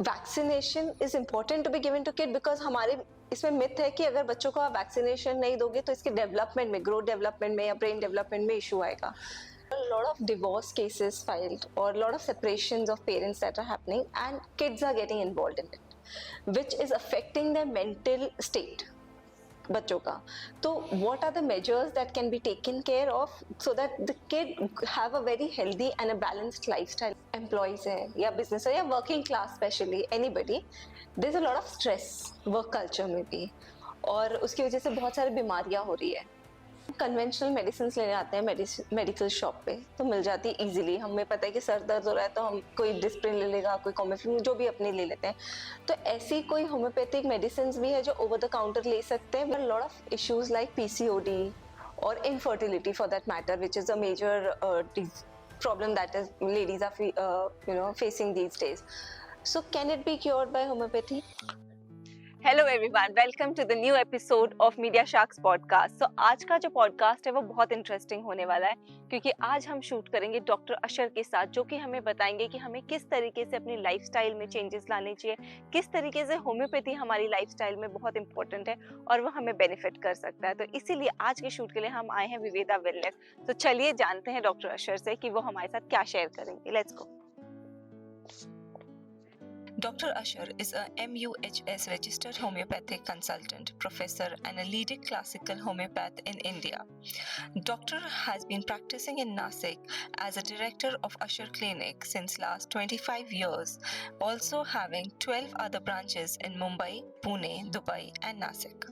Vaccination is important to be given to kid because हमारे इसमें myth है कि अगर बच्चों को आप वैक्सीनेशन नहीं दोगे तो इसके डेवलपमेंट में, ग्रोथ डेवलपमेंट में या ब्रेन डेवलपमेंट में इशू आएगा. A lot of divorce cases filed or a lot of separations of parents that are happening and kids are getting involved in it, which is affecting their mental state. बच्चों का तो what are the measures that can be taken care of so that the kid have a very healthy and a balanced lifestyle? Employees हैं या business है या working class especially anybody, there's a lot of stress work culture में भी और उसकी वजह से बहुत सारी बीमारियां हो रही है. कन्वेंशनल मेडिसिन लेने आते हैं मेडिकल शॉप पे तो मिल जाती है इजीली. हमें पता है कि सर दर्द हो रहा है तो हम कोई डिस्प्रिन ले लेगा, कोई कॉमेफ्लिन जो भी अपने ले लेते हैं. तो ऐसी कोई होम्योपैथिक मेडिसिन भी है जो ओवर द काउंटर ले सकते हैं. But lot of issues like PCOD और infertility for that matter, which is a major problem that is ladies are facing these days. So can it be cured by homeopathy? Hello everyone, welcome to the new episode of Media Sharks podcast. तो आज का जो podcast है वो बहुत interesting होने वाला है क्योंकि आज हम शूट करेंगे डॉक्टर अशर के साथ, जो कि हमें बताएंगे कि हमें किस तरीके से अपनी लाइफस्टाइल में चेंजेस लाने चाहिए, किस तरीके से होम्योपैथी हमारी लाइफस्टाइल में बहुत इंपॉर्टेंट है और वो हमें बेनिफिट कर सकता है. तो इसीलिए आज के शूट के लिए हम आए हैं विवेदा वेलनेस. तो चलिए जानते हैं डॉक्टर अशर से कि वो हमारे साथ क्या शेयर करेंगे. Let's go. Dr. Asher is a MUHS registered homeopathic consultant, professor and a leading classical homeopath in India. Doctor has been practicing in Nasik as a director of Asher Clinic since last 25 years, also having 12 other branches in Mumbai, Pune, Dubai and Nasik.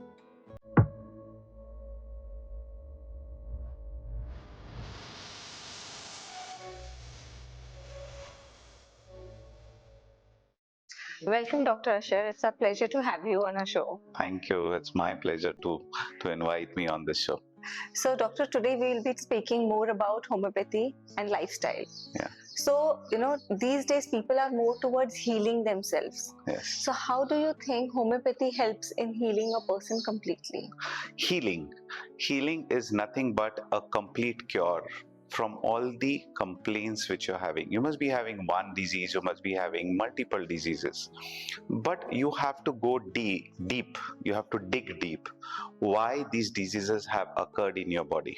Welcome, Dr. Asher. It's a pleasure to have you on our show. Thank you. It's my pleasure to invite me on this show. So, Doctor, today we'll be speaking more about homeopathy and lifestyle. Yeah. So, these days people are more towards healing themselves. Yes. So, how do you think homeopathy helps in healing a person completely? Healing is nothing but a complete cure from all the complaints which you're having. You must be having one disease, you must be having multiple diseases, but you have to go deep. You have to dig deep why these diseases have occurred in your body.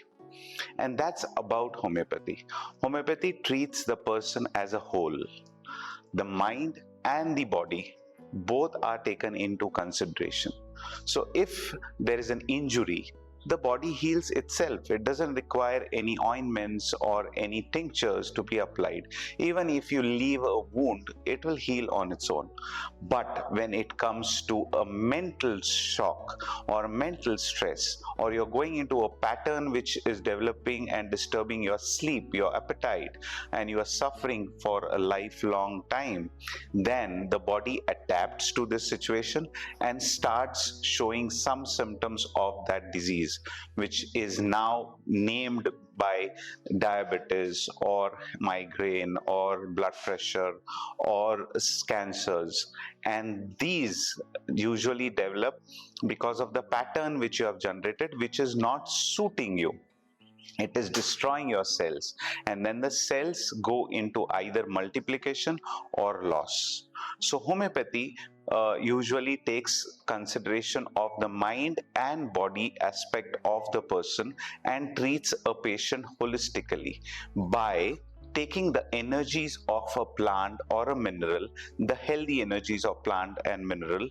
And that's about homeopathy. Homeopathy treats the person as a whole. The mind and the body both are taken into consideration. So if there is an injury, the body heals itself. It doesn't require any ointments or any tinctures to be applied. Even if you leave a wound, it will heal on its own. But when it comes to a mental shock or mental stress, or you're going into a pattern which is developing and disturbing your sleep, your appetite, and you are suffering for a lifelong time, then the body adapts to this situation and starts showing some symptoms of that disease, which is now named by diabetes or migraine or blood pressure or cancers. And these usually develop because of the pattern which you have generated, which is not suiting you. It is destroying your cells, and then the cells go into either multiplication or loss. So homeopathy usually takes consideration of the mind and body aspect of the person and treats a patient holistically by taking the energies of a plant or a mineral, the healthy energies of plant and mineral,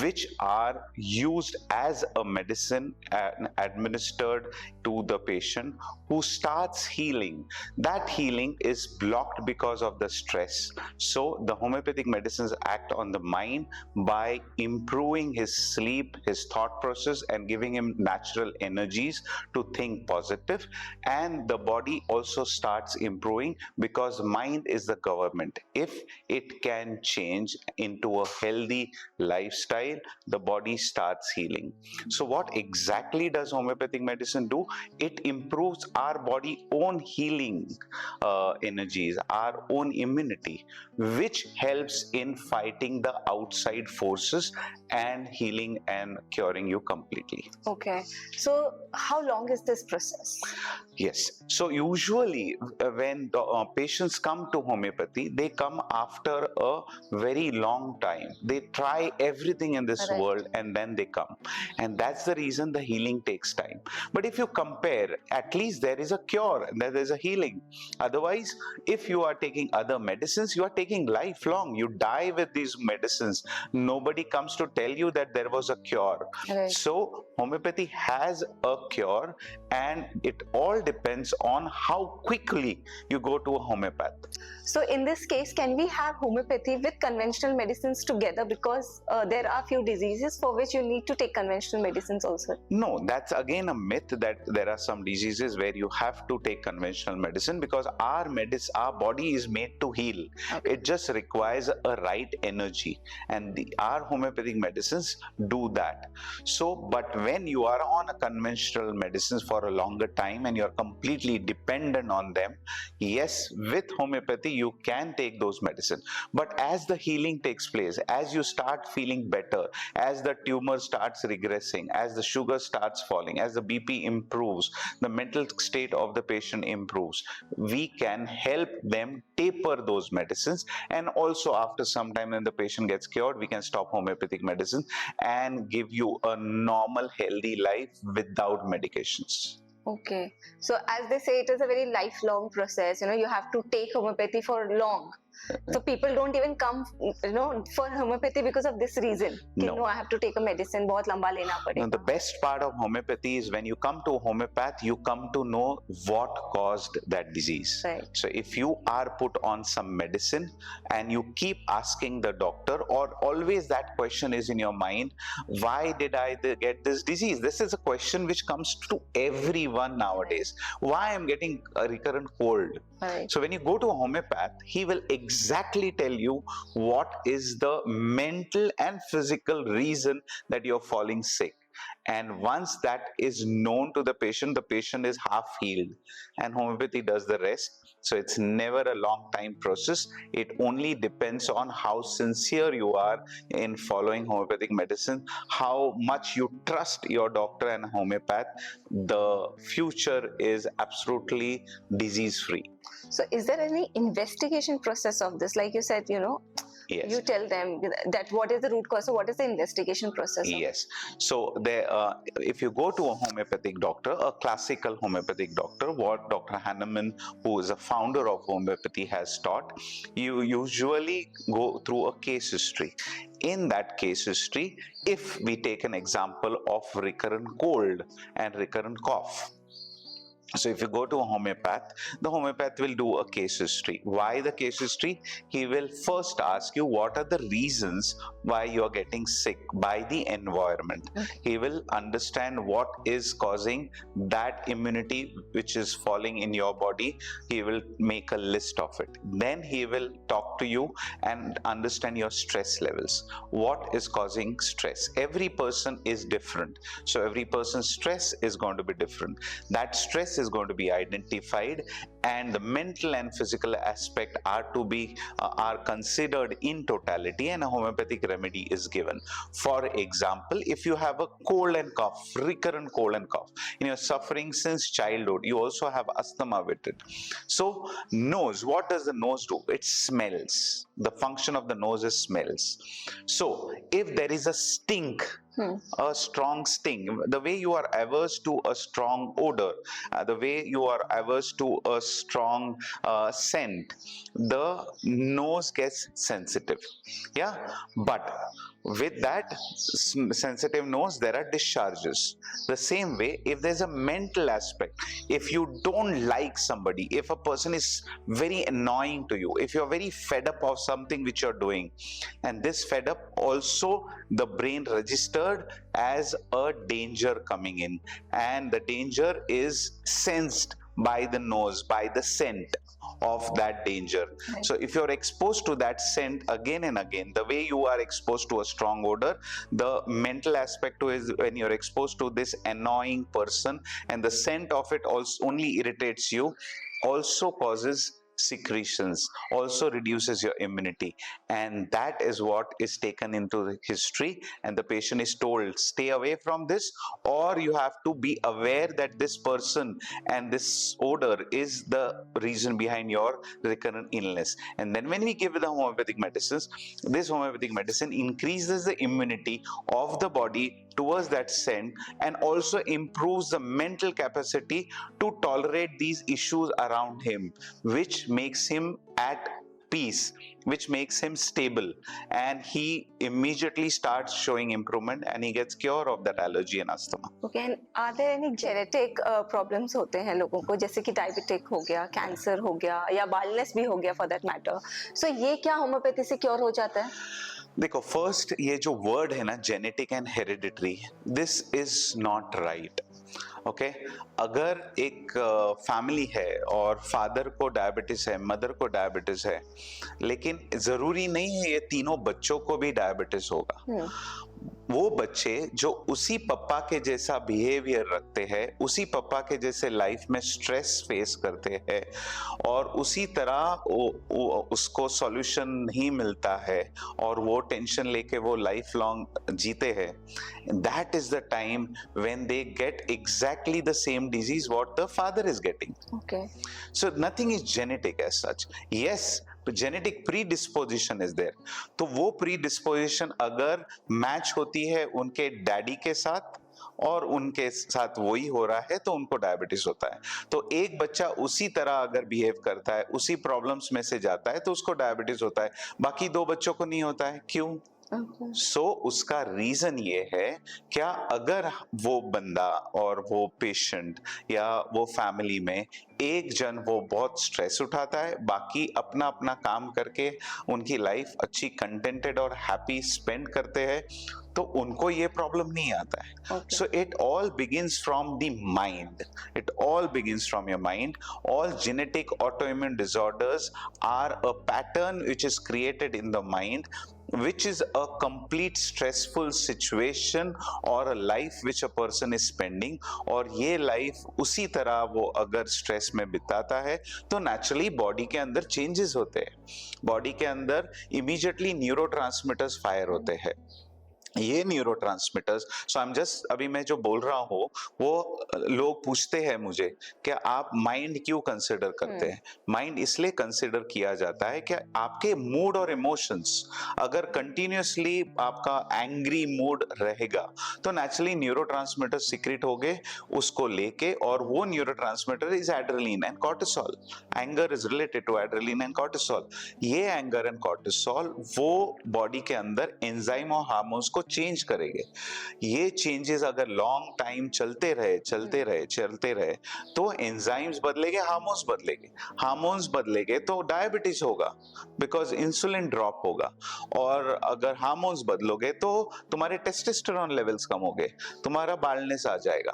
which are used as a medicine and administered to the patient, who starts healing. That healing is blocked because of the stress. So the homeopathic medicines act on the mind by improving his sleep, his thought process, and giving him natural energies to think positive. And the body also starts improving because mind is the government. If it can change into a healthy lifestyle, the body starts healing. So what exactly does homeopathic medicine do? It improves our body own healing energies, our own immunity, which helps in fighting the outside forces and healing and curing you completely. Okay, so how long is this process? Yes, so usually when patients come to homeopathy, they come after a very long time. They try everything in this Right. world and then they come. And that's the reason the healing takes time. But if you compare, at least there is a cure and there is a healing. Otherwise, if you are taking other medicines, you are taking lifelong. You die with these medicines. Nobody comes to tell you that there was a cure. Right. So homeopathy has a cure, and it all depends on how quickly you go to a homeopath. So in this case, can we have homeopathy with conventional medicines together? Because there are few diseases for which you need to take conventional medicines also. No, that's again a myth that there are some diseases where you have to take conventional medicine, because our body is made to heal. Okay. It just requires a right energy, and our homeopathic medicines do that. So, but when you are on a conventional medicines for a longer time and you're completely dependent on them, yes, with homeopathy you can take those medicines. But as the healing takes place, as you start feeling better, as the tumor starts regressing, as the sugar starts falling, as the BP improves, the mental state of the patient improves, we can help them taper those medicines. And also after some time, when the patient gets cured, we can stop homeopathic medicine and give you a normal healthy life without medications. Okay. So as they say, it is a very lifelong process. You have to take homeopathy for long. So people don't even come, for homeopathy because of this reason. No. I have to take a medicine, बहुत लंबा लेना Now, पड़ेगा. the best part of homeopathy is when you come to a homeopath, you come to know what caused that disease. Right. So if you are put on some medicine and you keep asking the doctor, or always that question is in your mind, why did I get this disease? This is a question which comes to everyone nowadays. Why I'm getting a recurrent cold? Right. So when you go to a homeopath, he will exactly tell you what is the mental and physical reason that you're falling sick. And once that is known to the patient is half healed, and homeopathy does the rest. So it's never a long time process. It only depends on how sincere you are in following homeopathic medicine, how much you trust your doctor and homeopath. The future is absolutely disease free. So is there any investigation process of this? Like you said, Yes. you tell them that what is the root cause. So what is the investigation process? Yes. So if you go to a homeopathic doctor, a classical homeopathic doctor, what Dr. Hahnemann, who is a founder of homeopathy, has taught, you usually go through a case history. In that case history, if we take an example of recurrent cold and recurrent cough, so if you go to a homeopath, the homeopath will do a case history. Why the case history? He will first ask you what are the reasons why you are getting sick by the environment. He will understand what is causing that immunity which is falling in your body. He will make a list of it. Then he will talk to you and understand your stress levels. What is causing stress? Every person is different. So every person's stress is going to be different. That stress is going to be identified, and the mental and physical aspect are considered in totality, and a homeopathic remedy is given. For example, if you have a cold and cough, recurrent cold and cough, and you're suffering since childhood, you also have asthma with it. So nose, what does the nose do? It smells. The function of the nose is smells. So if there is a stink, a strong sting, the way you are averse to a strong odor, the way you are averse to a strong scent, the nose gets sensitive. Yeah, but with that sensitive nose, there are discharges. The same way, if there's a mental aspect, if you don't like somebody, if a person is very annoying to you, if you're very fed up of something which you're doing, and this fed up also the brain registered as a danger coming in, and the danger is sensed by the nose, by the scent of that danger. Right. So if you're exposed to that scent again and again, the way you are exposed to a strong odor, the mental aspect to is when you're exposed to this annoying person, and the scent of it also only irritates you, also causes secretions, also reduces your immunity, and that is what is taken into the history, and the patient is told stay away from this, or you have to be aware that this person and this odor is the reason behind your recurrent illness. And then when we give the homeopathic medicines, this homeopathic medicine increases the immunity of the body towards that scent, and also improves the mental capacity to tolerate these issues around him, which makes him at peace, which makes him stable, and he immediately starts showing improvement, and he gets cure of that allergy and asthma. Okay, and are there any genetic problems होते हैं लोगों को, जैसे कि diabetic हो गया, cancer हो गया, या बालनेस भी हो गया फॉर दैट मैटर, सो ये क्या होम्योपैथी से क्योर हो जाता है? देखो, फर्स्ट ये जो वर्ड है ना, genetic and hereditary, this is not right. Okay, अगर एक फैमिली है और फादर को डायबिटीज है, मदर को डायबिटीज है, लेकिन जरूरी नहीं है ये तीनों बच्चों को भी डायबिटीज होगा। वो बच्चे जो उसी पप्पा के जैसा बिहेवियर रखते हैं, उसी पप्पा के जैसे लाइफ में स्ट्रेस फेस करते हैं, और उसी तरह उसको सॉल्यूशन नहीं मिलता है, और वो टेंशन लेके वो लाइफ लॉन्ग जीते हैं, that is the time when they get exactly the same disease what the father is getting. Okay, so nothing is genetic as such. Yes, genetic predisposition is there, तो वो predisposition अगर match होती है उनके daddy के साथ और उनके साथ वही हो रहा है, तो उनको डायबिटीज होता है। तो एक बच्चा उसी तरह अगर बिहेव करता है, उसी प्रॉब्लम्स में से जाता है, तो उसको डायबिटीज होता है, बाकी दो बच्चों को नहीं होता है। क्यों? सो उसका रीजन ये है, क्या अगर वो बंदा और वो पेशेंट या वो फैमिली में एक जन वो बहुत स्ट्रेस उठाता है, बाकी अपना अपना काम करके उनकी लाइफ अच्छी कंटेंटेड और हैप्पी स्पेंड करते हैं, तो उनको ये प्रॉब्लम नहीं आता है। So it all begins from the mind, it all begins from your mind. All genetic autoimmune disorders are a pattern which is created in the mind, which is a complete stressful situation or a life which a person is spending, और ये life उसी तरह वो अगर stress में बिताता है, तो नेचुरली बॉडी के अंदर चेंजेस होते हैं, बॉडी के अंदर इमीडिएटली न्यूरोट्रांसमीटर्स फायर होते हैं। ये neurotransmitters, so I am just, अभी मैं जो बोल रहा हूँ वो लोग पूछते हैं मुझे कि आप माइंड क्यों कंसिडर करते हैं? माइंड इसलिए कंसिडर किया जाता है कि आपके मूड और इमोशंस अगर कंटिन्यूसली आपका एंग्री मूड रहेगा, तो नेचुरली न्यूरोट्रांसमीटर सीक्रेट होंगे उसको लेके, और वो neurotransmitter is adrenaline and cortisol. Anger is related to adrenaline and cortisol. ये एंगर एंड कॉर्टिसोल वो बॉडी के अंदर एंजाइम और हार्मोन्स चेंज करेंगे। ये चेंजेस अगर लॉन्ग टाइम चलते रहे, तो एंजाइम्स बदलेंगे, हार्मोन्स बदलेंगे, हार्मोन्स बदलेंगे तो डायबिटीज होगा, बिकॉज इंसुलिन ड्रॉप होगा, और अगर हार्मोन्स बदलोगे तो तुम्हारे टेस्टोस्टेरोन लेवल्स कम होंगे, तुम्हारा बालनेस आ जाएगा।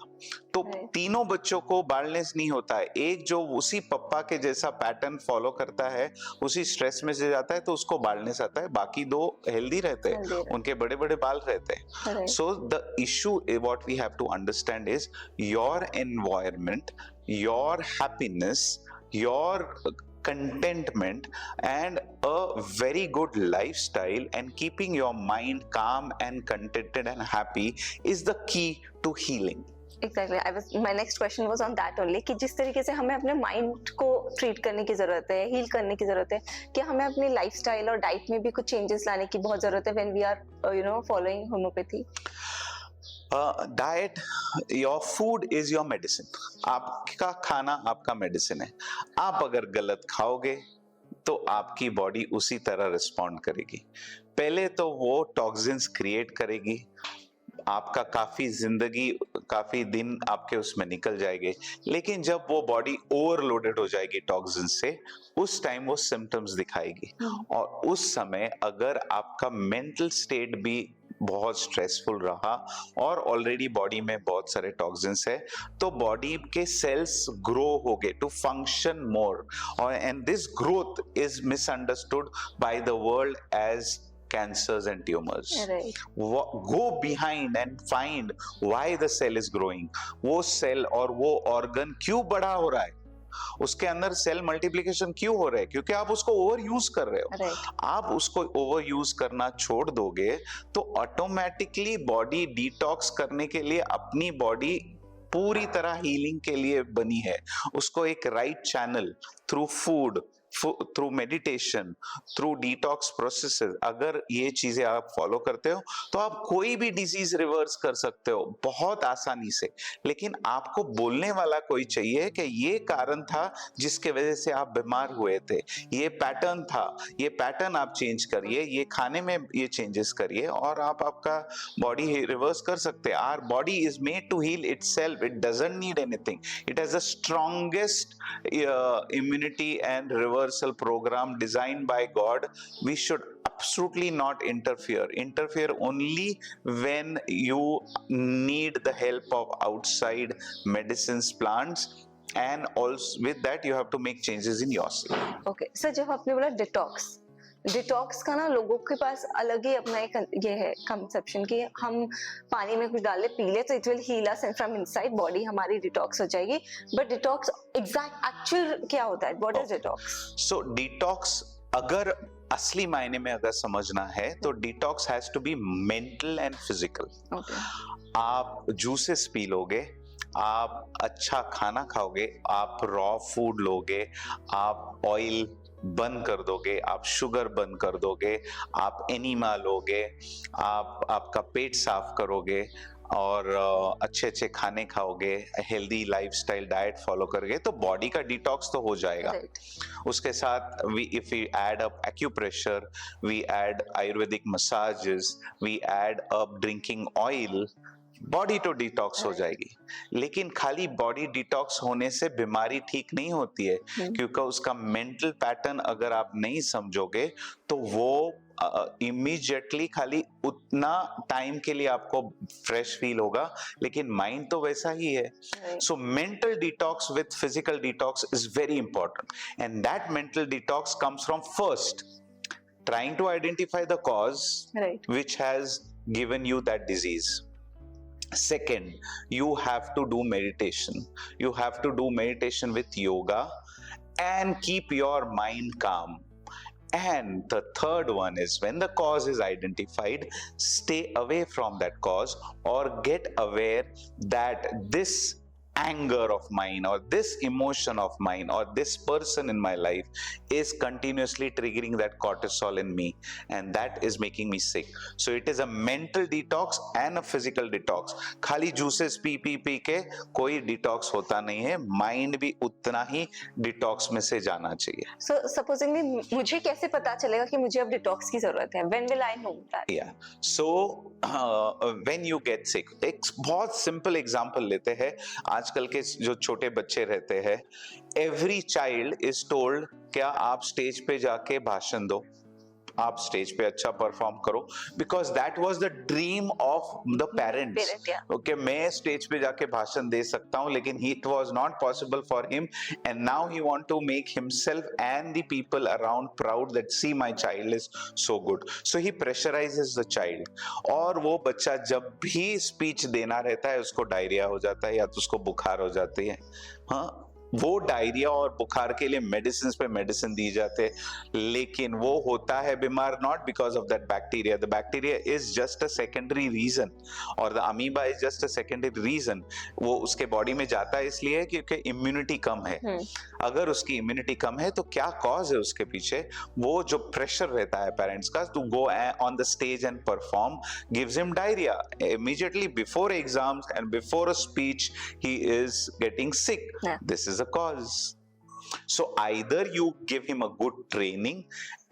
तो तीनों बच्चों को बालनेस नहीं होता है, एक जो उसी पप्पा के जैसा पैटर्न फॉलो करता है, उसी स्ट्रेस में से जाता है, तो उसको बालनेस आता है, बाकी दो हेल्दी रहते हैं, उनके बड़े बड़े बाल रहते हैं। So the issue, what we have to understand is your environment, your happiness, your contentment, and a very good lifestyle, and keeping your mind calm and contented and happy is the key to healing. Exactly. My next question was on that only, कि जिस तरीके से हमें अपने mind को treat करने की जरूरत है, हील करने की जरूरत है, कि हमें अपनी लाइफस्टाइल और डाइट में भी कुछ चेंजेस लाने की बहुत जरूरत है when we are following homeopathy. Diet, your food is your medicine. आपका खाना आपका मेडिसिन है। आप अगर गलत खाओगे तो आपकी बॉडी उसी तरह रिस्पॉन्ड करेगी। पहले तो वो टॉक्सिन्स क्रिएट करेगी, आपका काफी दिन आपके उसमें निकल जाएंगे, लेकिन जब वो बॉडी ओवरलोडेड हो जाएगी टॉक्सिन से, उस टाइम वो सिम्टम्स दिखाएगी। और उस समय अगर आपका मेंटल स्टेट भी बहुत स्ट्रेसफुल रहा और ऑलरेडी बॉडी में बहुत सारे टॉक्सिन्स है, तो बॉडी के सेल्स ग्रो हो गए टू फंक्शन मोर, और and this growth is misunderstood by the world as cancers and tumors. Right. Go behind and find why the cell is growing. वो सेल और वो ऑर्गन क्यों बड़ा हो रहा है, उसके अंदर सेल मल्टीप्लिकेशन क्यों हो रहा है? क्योंकि आप उसको ओवर यूज कर रहे हो। राइट। आप उसको ओवर यूज करना छोड़ दोगे तो ऑटोमेटिकली बॉडी डिटॉक्स करने के लिए, अपनी बॉडी पूरी तरह हीलिंग के लिए बनी है, उसको एक right channel through food, through meditation, through detox processes, अगर ये चीजें आप फॉलो करते हो तो आप कोई भी डिजीज रिवर्स कर सकते हो बहुत आसानी से। लेकिन आपको बोलने वाला कोई चाहिए कि ये कारण था जिसके वजह से आप बीमार हुए थे, ये पैटर्न था, ये पैटर्न आप चेंज करिए, ये खाने में ये चेंजेस करिए और आप आपका बॉडी रिवर्स कर सकते हैं। Our body is made to heal itself, it doesn't need anything, it has the strongest immunity and reversal program designed by God. We should absolutely not interfere only when you need the help of outside medicines, plants, and also with that you have to make changes in yourself. Okay sir, जब आपने बोला detox, detox का ना लोगों के पास अलग ही अपना एक ये है कंसेप्शन कि हम पानी में कुछ डाले पी ले तो it will heal us from inside, body हमारी डिटॉक्स हो जाएगी। बट डिटॉक्स एग्जैक्ट एक्चुअल क्या होता है? What is detox? So detox अगर असली मायने में अगर समझना है तो detox has to be mental and physical. आप जूसेस पी लोगे, आप अच्छा खाना खाओगे, आप रॉ फूड लोगे, आप ऑयल बंद कर दोगे, आप शुगर बंद कर दोगे, आप एनीमा लोगे, आप आपका पेट साफ करोगे और अच्छे अच्छे खाने खाओगे, हेल्दी लाइफस्टाइल डाइट फॉलो करोगे तो बॉडी का डिटॉक्स तो हो जाएगा। उसके साथ if we add up acupressure, we add Ayurvedic massages, we add up drinking oil, body तो डिटॉक्स हो जाएगी। लेकिन खाली बॉडी डिटॉक्स होने से बीमारी ठीक नहीं होती है, क्योंकि उसका मेंटल पैटर्न अगर आप नहीं समझोगे तो वो इमीडिएटली खाली उतना टाइम के लिए आपको फ्रेश फील होगा, लेकिन माइंड तो वैसा ही है। So mental detox with physical detox is very important and that mental detox comes from first trying to identify the cause which has given you that disease. Second, you have to do meditation. You have to do meditation with yoga and keep your mind calm. And the third one is when the cause is identified, stay away from that cause or get aware that this anger of mine or this emotion of mine or this person in my life is continuously triggering that cortisol in me and that is making me sick. So it is a mental detox and a physical detox. खाली juices P के कोई detox होता नहीं है, mind भी उतना ही detox में से जाना चाहिए। So supposingly मुझे कैसे पता चलेगा कि मुझे अब detox की जरूरत है? When will I know that? Yeah. So when you get sick, एक बहुत simple example लेते हैं। आजकल के जो छोटे बच्चे रहते हैं, एवरी चाइल्ड इज टोल्ड क्या आप स्टेज पे जाके भाषण दो, आप स्टेज पे अच्छा परफॉर्म करो, because that was the dream of the parents. Okay, मैं स्टेज पे जाके भाषण दे सकता हूं, लेकिन it was not possible for him and now he want to make himself and the people around proud that see my child is so good. So he pressurises the child और वो बच्चा जब भी स्पीच देना रहता है उसको diarrhoea हो जाता है या तो उसको बुखार हो जाती है। हाँ, वो डायरिया और बुखार के लिए मेडिसिन पे मेडिसिन दी जाते हैं, लेकिन वो होता है बीमार not because of that bacteria. The bacteria is just a secondary reason और the amoeba is just a secondary reason. वो उसके बॉडी में जाता है इसलिए क्योंकि इम्यूनिटी कम है। अगर उसकी इम्यूनिटी कम है तो क्या कॉज है उसके पीछे? वो जो प्रेशर रहता है पेरेंट्स का to go on the stage and perform gives him diarrhoea immediately before exams and before a speech he is getting sick. This is a cause. So either you give him a good training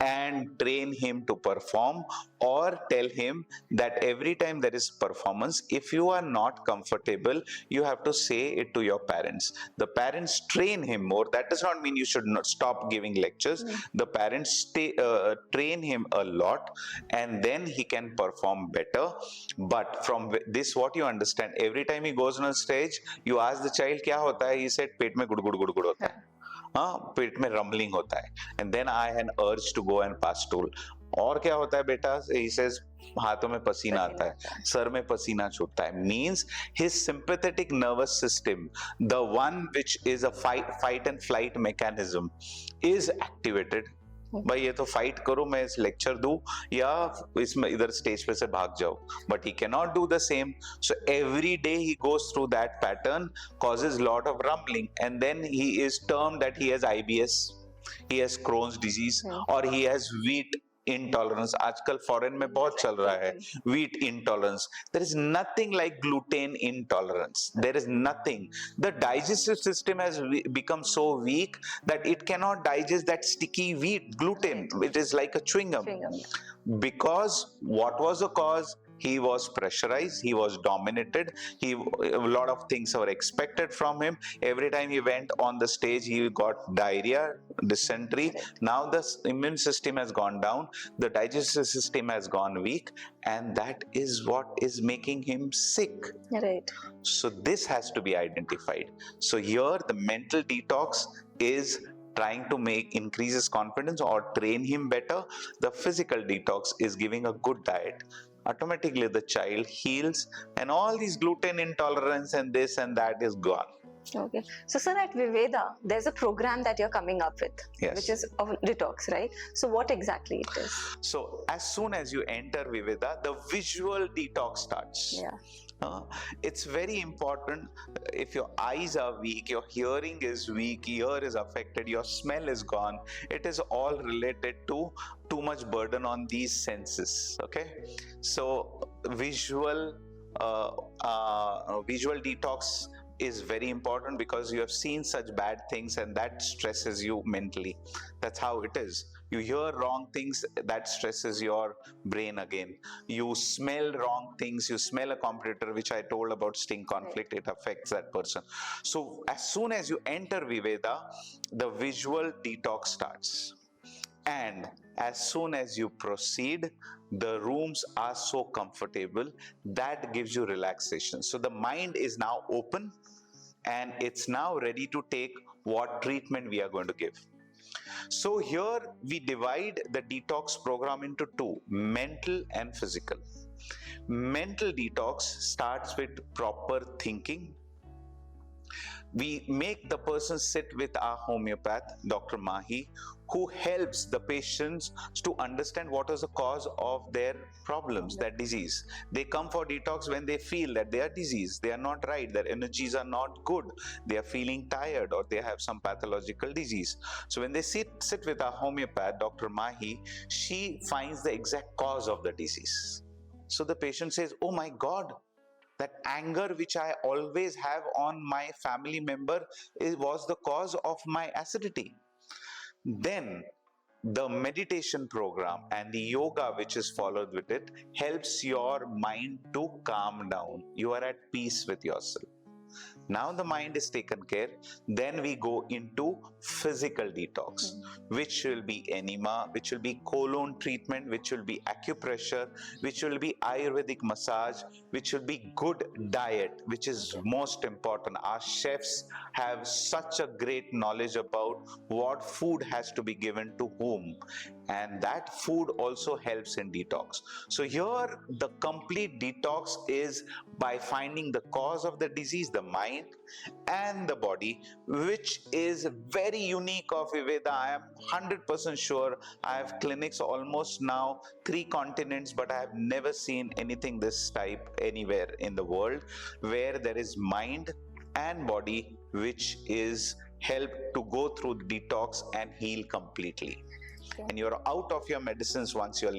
and train him to perform, or tell him that every time there is performance, if you are not comfortable, you have to say it to your parents. The parents train him more. That does not mean you should not stop giving lectures. The parents train him a lot and then he can perform better. But from this what you understand, every time he goes on a stage, you ask the child क्या होता है, he said पेट में गुड़ गुड़ गुड़ गुड़ होता है, हाँ पेट में रंबलिंग होता है, and then I had urge to go and pass stool. और क्या होता है बेटा? He says हाथों में पसीना आता है, सर में पसीना छूटता है. Means his sympathetic nervous system, the one which is a fight and flight mechanism, is activated. भाई ये तो फाइट करो, मैं इस लेक्चर दूं या इसमें इधर स्टेज पे से भाग जाओ, but he can not do the same. So every day he goes through that pattern, causes lot of rumbling, and then he is termed that he has IBS, he has Crohn's disease, or he has wheat intolerance. आजकल foreign में बहुत चल रहा है wheat intolerance. There is nothing like gluten intolerance. There is nothing. The digestive system has become so weak that it cannot digest that sticky wheat gluten. It is like a chewing gum. Because what was the cause? He was pressurized, he was dominated, a lot of things were expected from him. Every time he went on the stage, he got diarrhea, dysentery. Now the immune system has gone down, the digestive system has gone weak, and that is what is making him sick. Right. So this has to be identified. So here the mental detox is trying to increase his confidence or train him better. The physical detox is giving a good diet. Automatically the child heals, and all these gluten intolerance and this and that is gone. Okay. So, sir, at Viveda, there's a program that you're coming up with, yes, which is of detox, right? So, what exactly it is? So, as soon as you enter Viveda, the visual detox starts. Yeah. It's very important. If your eyes are weak, your hearing is weak, ear is affected, your smell is gone, it is all related to too much burden on these senses. Okay, so visual detox is very important, because you have seen such bad things and that stresses you mentally. That's how it is. You hear wrong things, that stresses your brain again. You smell wrong things, you smell a competitor, which I told about sting conflict, it affects that person. So as soon as you enter Viveda, the visual detox starts. And as soon as you proceed, the rooms are so comfortable that gives you relaxation. So the mind is now open and it's now ready to take what treatment we are going to give. So here we divide the detox program into two, mental and physical. Mental detox starts with proper thinking. We make the person sit with our homeopath, Dr. Mahi, who helps the patients to understand what is the cause of their problems, their disease. They come for detox when they feel that they are diseased, they are not right, their energies are not good, they are feeling tired, or they have some pathological disease. So when they sit with our homeopath, Dr. Mahi, she finds the exact cause of the disease. So the patient says, oh my God, that anger which I always have on my family member was the cause of my acidity. Then the meditation program and the yoga which is followed with it helps your mind to calm down. You are at peace with yourself. Now the mind is taken care. Then we go into physical detox, which will be enema, which will be colon treatment, which will be acupressure, which will be Ayurvedic massage, which will be good diet, which is most important. Our chefs have such a great knowledge about what food has to be given to whom, and that food also helps in detox. So here the complete detox is by finding the cause of the disease, the mind and the body, which is very unique of Viveda. I am 100% sure. I have clinics almost now 3 continents, but I have never seen anything this type anywhere in the world, where there is mind and body which is helped to go through detox and heal completely. And you're out of your medicines once you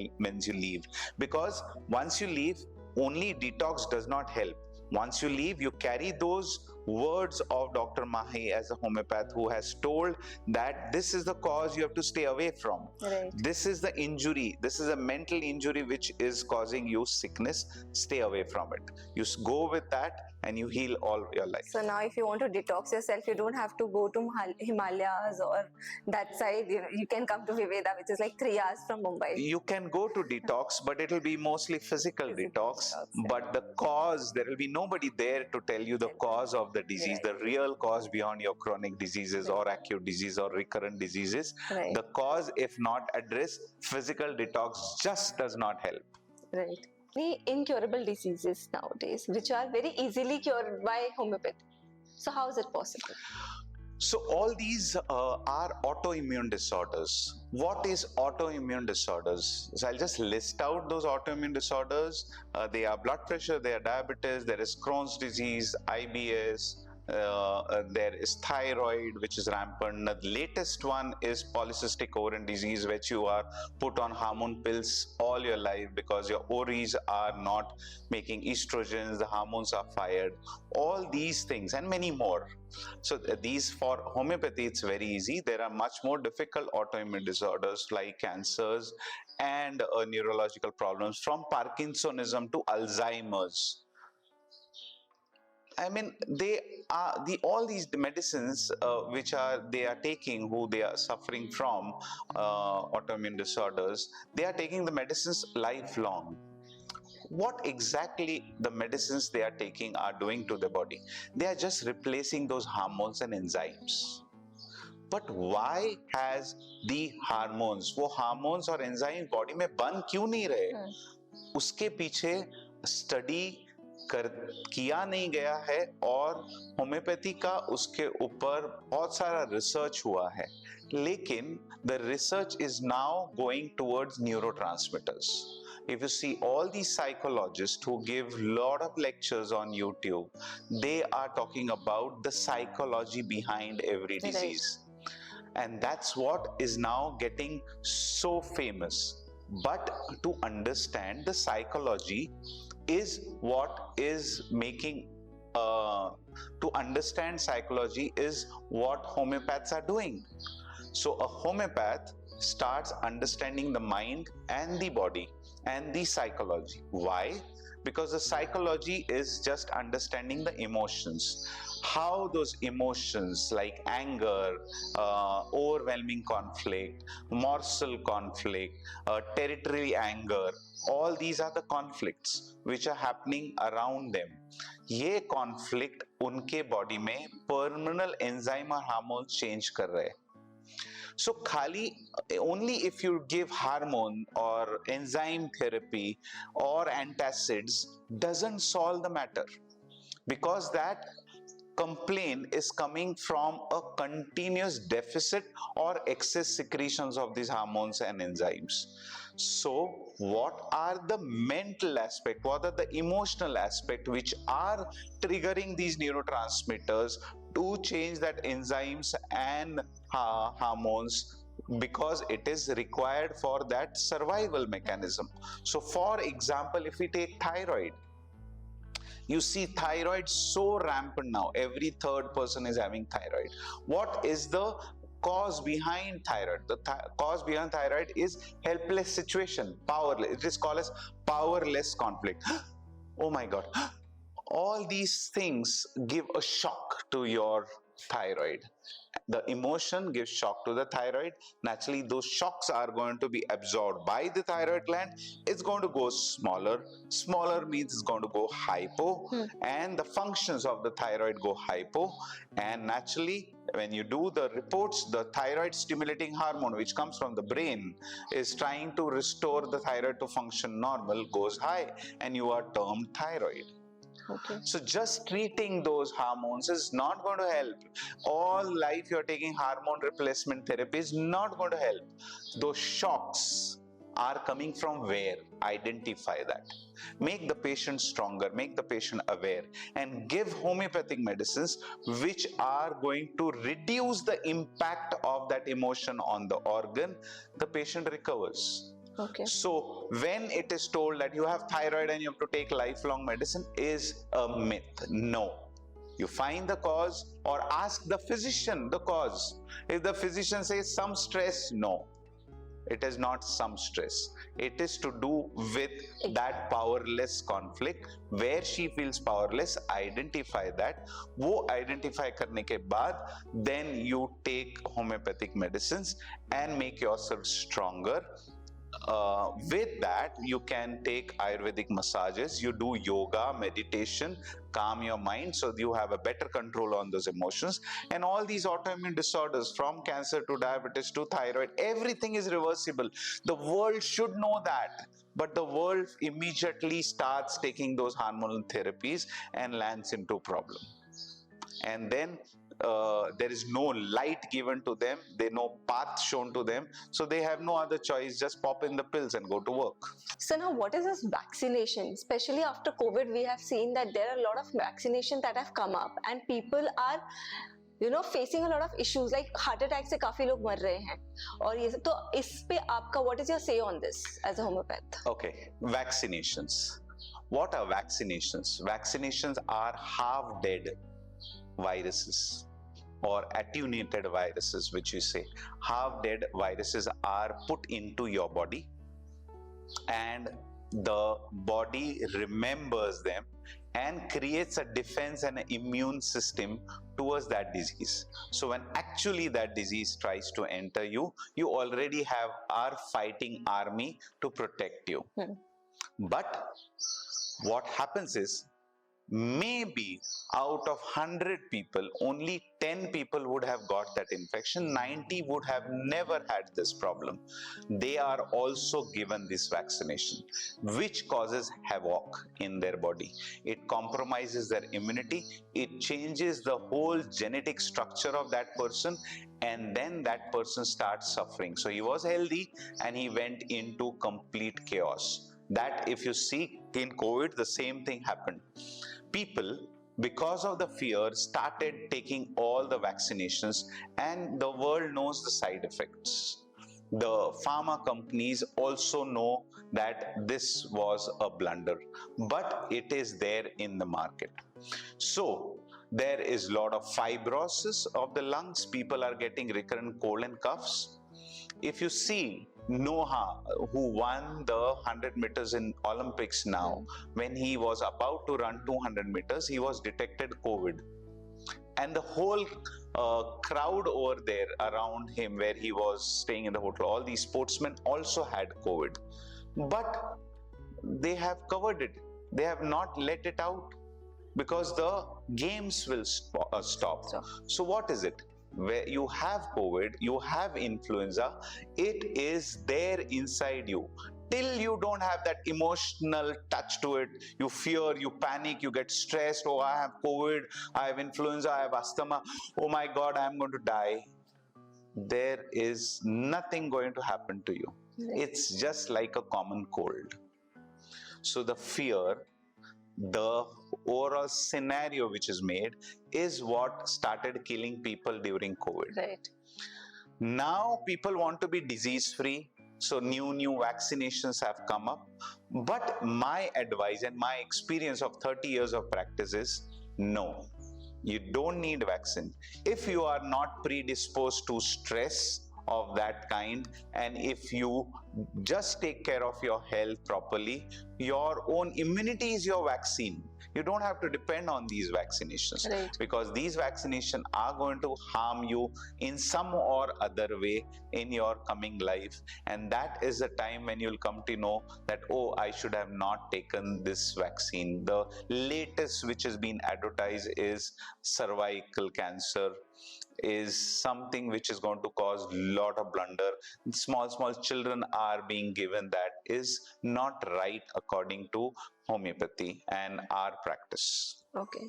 leave, because once you leave, only detox does not help. Once you leave, you carry those words of Dr. Mahi as a homeopath, who has told that this is the cause you have to stay away from. Right. This is the injury. This is a mental injury which is causing you sickness. Stay away from it. You go with that and you heal all your life. So now if you want to detox yourself, you don't have to go to Himalayas or that side. You can come to Viveda, which is like 3 hours from Mumbai. You can go to detox, but it will be mostly physical detox. Yeah. But the cause, there will be nobody there to tell you the cause of the disease, the real cause beyond your chronic diseases or acute disease or recurrent diseases. The cause, if not addressed, physical detox just does not help. Right. The incurable diseases nowadays, which are very easily cured by homeopathy. So how is it possible? So all these are autoimmune disorders. What is autoimmune disorders? So I'll just list out those autoimmune disorders. They are blood pressure, they are diabetes, there is Crohn's disease, IBS, there is thyroid, which is rampant. The latest one is polycystic ovarian disease, which you are put on hormone pills all your life because your ovaries are not making estrogens, the hormones are fired. All these things and many more. So these, for homeopathy, it's very easy. There are much more difficult autoimmune disorders like cancers and neurological problems, from Parkinsonism to Alzheimer's. I mean, they are all these medicines which they are taking, who they are suffering from autoimmune disorders. They are taking the medicines lifelong. What exactly the medicines they are taking are doing to the body? They are just replacing those hormones and enzymes. But why has the hormones, वो hormones और enzymes body में बन क्यों नहीं रहे? उसके पीछे study किया नहीं गया है, और होम्योपैथी का उसके ऊपर बहुत सारा रिसर्च हुआ है, लेकिन the research is now going towards neurotransmitters. If you see all these psychologists who give lot of lectures on YouTube, they are talking about the psychology behind every disease. And that's what is now getting so famous. But to understand the psychology is what is making, to understand psychology is what homeopaths are doing. So a homeopath starts understanding the mind and the body and the psychology. Why? Because the psychology is just understanding the emotions, how those emotions like anger, overwhelming conflict, morsel conflict, territory anger, all these are the conflicts which are happening around them. ये conflict उनके body में permanent enzyme और hormones change कर रहे हैं. So khali only if you give hormone or enzyme therapy or antacids doesn't solve the matter, because that complaint is coming from a continuous deficit or excess secretions of these hormones and enzymes. So what are the mental aspect, what are the emotional aspect which are triggering these neurotransmitters to change that enzymes and hormones, because it is required for that survival mechanism. So for example, if we take thyroid, you see thyroid so rampant now. Every third person is having thyroid. What is the cause behind thyroid? The cause behind thyroid is helpless situation, powerless. It is called as powerless conflict. Oh my God. All these things give a shock to your thyroid. The emotion gives shock to the thyroid. Naturally, those shocks are going to be absorbed by the thyroid gland. It's going to go smaller. Smaller means it's going to go hypo, and the functions of the thyroid go hypo. And naturally, when you do the reports, the thyroid stimulating hormone, which comes from the brain, is trying to restore the thyroid to function normal, goes high, and you are termed thyroid. Okay. So just treating those hormones is not going to help. All life you're taking hormone replacement therapy is not going to help. Those shocks are coming from where? Identify that. Make the patient stronger, make the patient aware, and give homeopathic medicines which are going to reduce the impact of that emotion on the organ. The patient recovers. Okay. So when it is told that you have thyroid and you have to take lifelong medicine is a myth. No. You find the cause or ask the physician the cause. If the physician says some stress, no. It is not some stress. It is to do with that powerless conflict where she feels powerless. Identify that. वो identify करने के बाद then you take homeopathic medicines and make yourself stronger. with that, you can take Ayurvedic massages, you do yoga, meditation, calm your mind so you have a better control on those emotions. And all these autoimmune disorders, from cancer to diabetes to thyroid, everything is reversible. The world should know that. But the world immediately starts taking those hormonal therapies and lands into problem. And then there is no light given to them, there no path shown to them, so they have no other choice, just pop in the pills and go to work. So now what is this vaccination? Especially after COVID, we have seen that there are a lot of vaccinations that have come up and people are facing a lot of issues like heart attack से काफी लोग मर रहे हैं और ये सब, तो इस पे आपका what is your say on this as a homeopath? Okay, vaccinations. What are vaccinations? Vaccinations are half dead viruses or attenuated viruses, which you say. Half dead viruses are put into your body and the body remembers them and creates a defense and an immune system towards that disease. So when actually that disease tries to enter you, you already have our fighting army to protect you. But what happens is, maybe out of 100 people, only 10 people would have got that infection, 90 would have never had this problem. They are also given this vaccination, which causes havoc in their body. It compromises their immunity, it changes the whole genetic structure of that person, and then that person starts suffering. So he was healthy and he went into complete chaos. That, if you see in COVID, the same thing happened. People, because of the fear, started taking all the vaccinations, and the world knows the side effects. The pharma companies also know that this was a blunder, but it is there in the market. So there is a lot of fibrosis of the lungs. People are getting recurrent cold and coughs. If you see Noah, who won the 100 meters in Olympics now, when he was about to run 200 meters, he was detected COVID. And the whole crowd over there around him, where he was staying in the hotel, all these sportsmen also had COVID. But they have covered it. They have not let it out because the games will stop. So what is it? Where you have COVID, you have influenza, it is there inside you. Till you don't have that emotional touch to it, you fear, you panic, you get stressed. Oh, I have COVID, I have influenza, I have asthma. Oh my God, I'm going to die. There is nothing going to happen to you. It's just like a common cold. So the fear, the overall scenario which is made, is what started killing people during COVID. Right. Now people want to be disease free, so new vaccinations have come up. But my advice and my experience of 30 years of practice is, no, you don't need vaccine. If you are not predisposed to stress of that kind, and if you just take care of your health properly, your own immunity is your vaccine. You don't have to depend on these vaccinations, right, because these vaccinations are going to harm you in some or other way in your coming life. And that is the time when you'll come to know that, oh, I should have not taken this vaccine. The latest which has been advertised is cervical cancer, is something which is going to cause a lot of blunder. Small children are being given that, is not right according to homeopathy and our practice. Okay,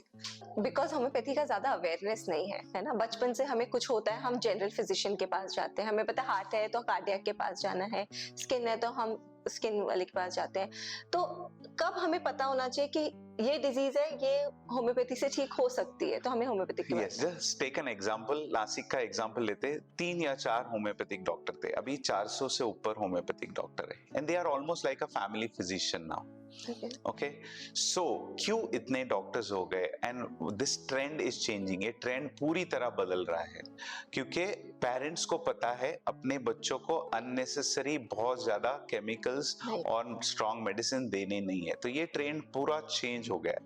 because homeopathy का ज्यादा awareness नहीं है ना. बचपन से हमें कुछ होता है, हम जनरल फिजिशियन के पास जाते हैं, हमें पता है हार्ट है तो कार्डियक के पास जाना है, स्किन है तो हम स्किन वाले के पास जाते हैं. तो कब हमें पता होना चाहिए कि ये डिजीज है, ये होम्योपैथी से ठीक हो सकती है, तो हमें होम्योपैथिक के Yes, just take an example. Nashik का एग्जांपल लेते हैं. 3 या 4 होम्योपैथिक डॉक्टर थे, अभी 400 से ऊपर होम्योपैथिक डॉक्टर है, and they are almost like a family physician now. Okay, so क्यों इतने डॉक्टर्स हो गए? And this trend is changing. ये ट्रेंड पूरी तरह बदल रहा है, क्योंकि पेरेंट्स को पता है अपने बच्चों को अननेसेसरी बहुत ज्यादा केमिकल्स और स्ट्रॉन्ग मेडिसिन देने नहीं है. तो ये ट्रेंड पूरा चेंज हो गया.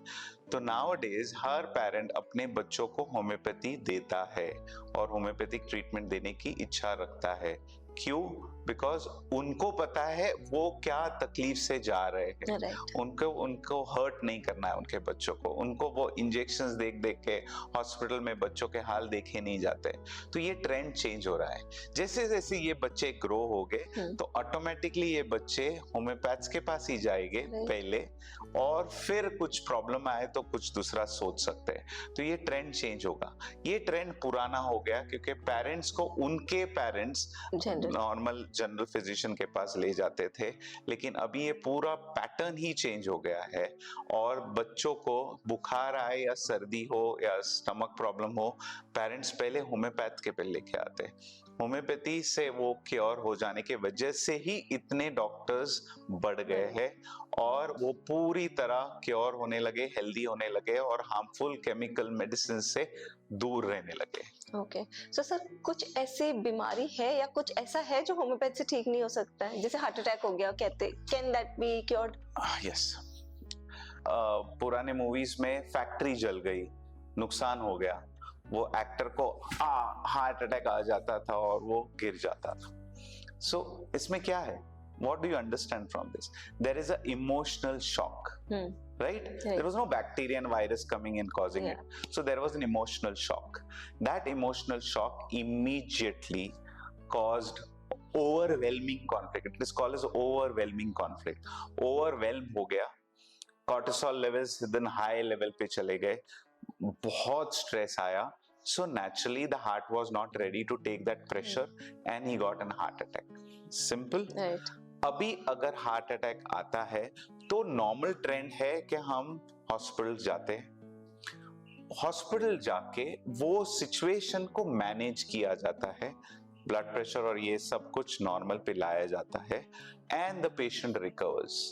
तो नाउअडेज हर पेरेंट अपने बच्चों को होम्योपैथी देता है और होम्योपैथिक ट्रीटमेंट देने की इच्छा रखता है. क्यों? बिकॉज उनको पता है वो क्या तकलीफ से जा रहे हैं। Right. उनको हर्ट नहीं करना है उनके बच्चों को, उनको वो इंजेक्शंस देख देख के हॉस्पिटल में बच्चों के हाल देखे नहीं जाते। तो ये ट्रेंड चेंज हो रहा है। जैसे जैसे ये बच्चे ग्रो हो गए तो ऑटोमेटिकली ये बच्चे होम्योपैथ्स के पास ही जाएंगे पहले, और फिर कुछ प्रॉब्लम आए तो कुछ दूसरा सोच सकते हैं। तो ये ट्रेंड चेंज होगा। ये ट्रेंड पुराना हो गया क्योंकि पेरेंट्स को उनके पेरेंट्स नॉर्मल जनरल फिजिशियन के पास ले जाते थे, लेकिन अभी ये पूरा पैटर्न ही चेंज हो गया है। और बच्चों को बुखार आए या सर्दी हो या स्टमक प्रॉब्लम हो, पेरेंट्स पहले होम्योपैथ के पे लेके आते हैं। होम्योपैथी से वो क्योर हो जाने के वजह से ही इतने डॉक्टर्स बढ़ गए हैं और वो पूरी तरह क्योर होने लगे, हेल्दी होने लगे और हार्मफुल केमिकल मेडिसिन से दूर रहने लगे। ओके, सो सर कुछ ऐसी बीमारी है या कुछ ऐसा है जो होम्योपैथ से ठीक नहीं हो सकता है? जैसे हार्ट अटैक हो गया, कहते can that be cured? Yes. पुराने मूवीज में फैक्ट्री जल गई, नुकसान हो गया, वो एक्टर को हार्ट अटैक आ जाता था और वो गिर जाता था। सो इसमें क्या है? What do you understand from this? There is an emotional shock, right? There was no bacteria and virus coming in causing it. So there was an emotional shock. That emotional shock immediately caused overwhelming conflict. It is called as overwhelming conflict. Overwhelm हो गया, cortisol levels then high level पे चले गए, बहुत stress आया. So naturally the heart was not ready to take that pressure and he got an heart attack. Simple. Right. अभी अगर heart attack आता है तो नॉर्मल ट्रेंड है कि हम हॉस्पिटल जाते हैं, हॉस्पिटल जाके वो सिचुएशन को मैनेज किया जाता है, ब्लड प्रेशर और ये सब कुछ नॉर्मल पे लाया जाता है and the patient recovers,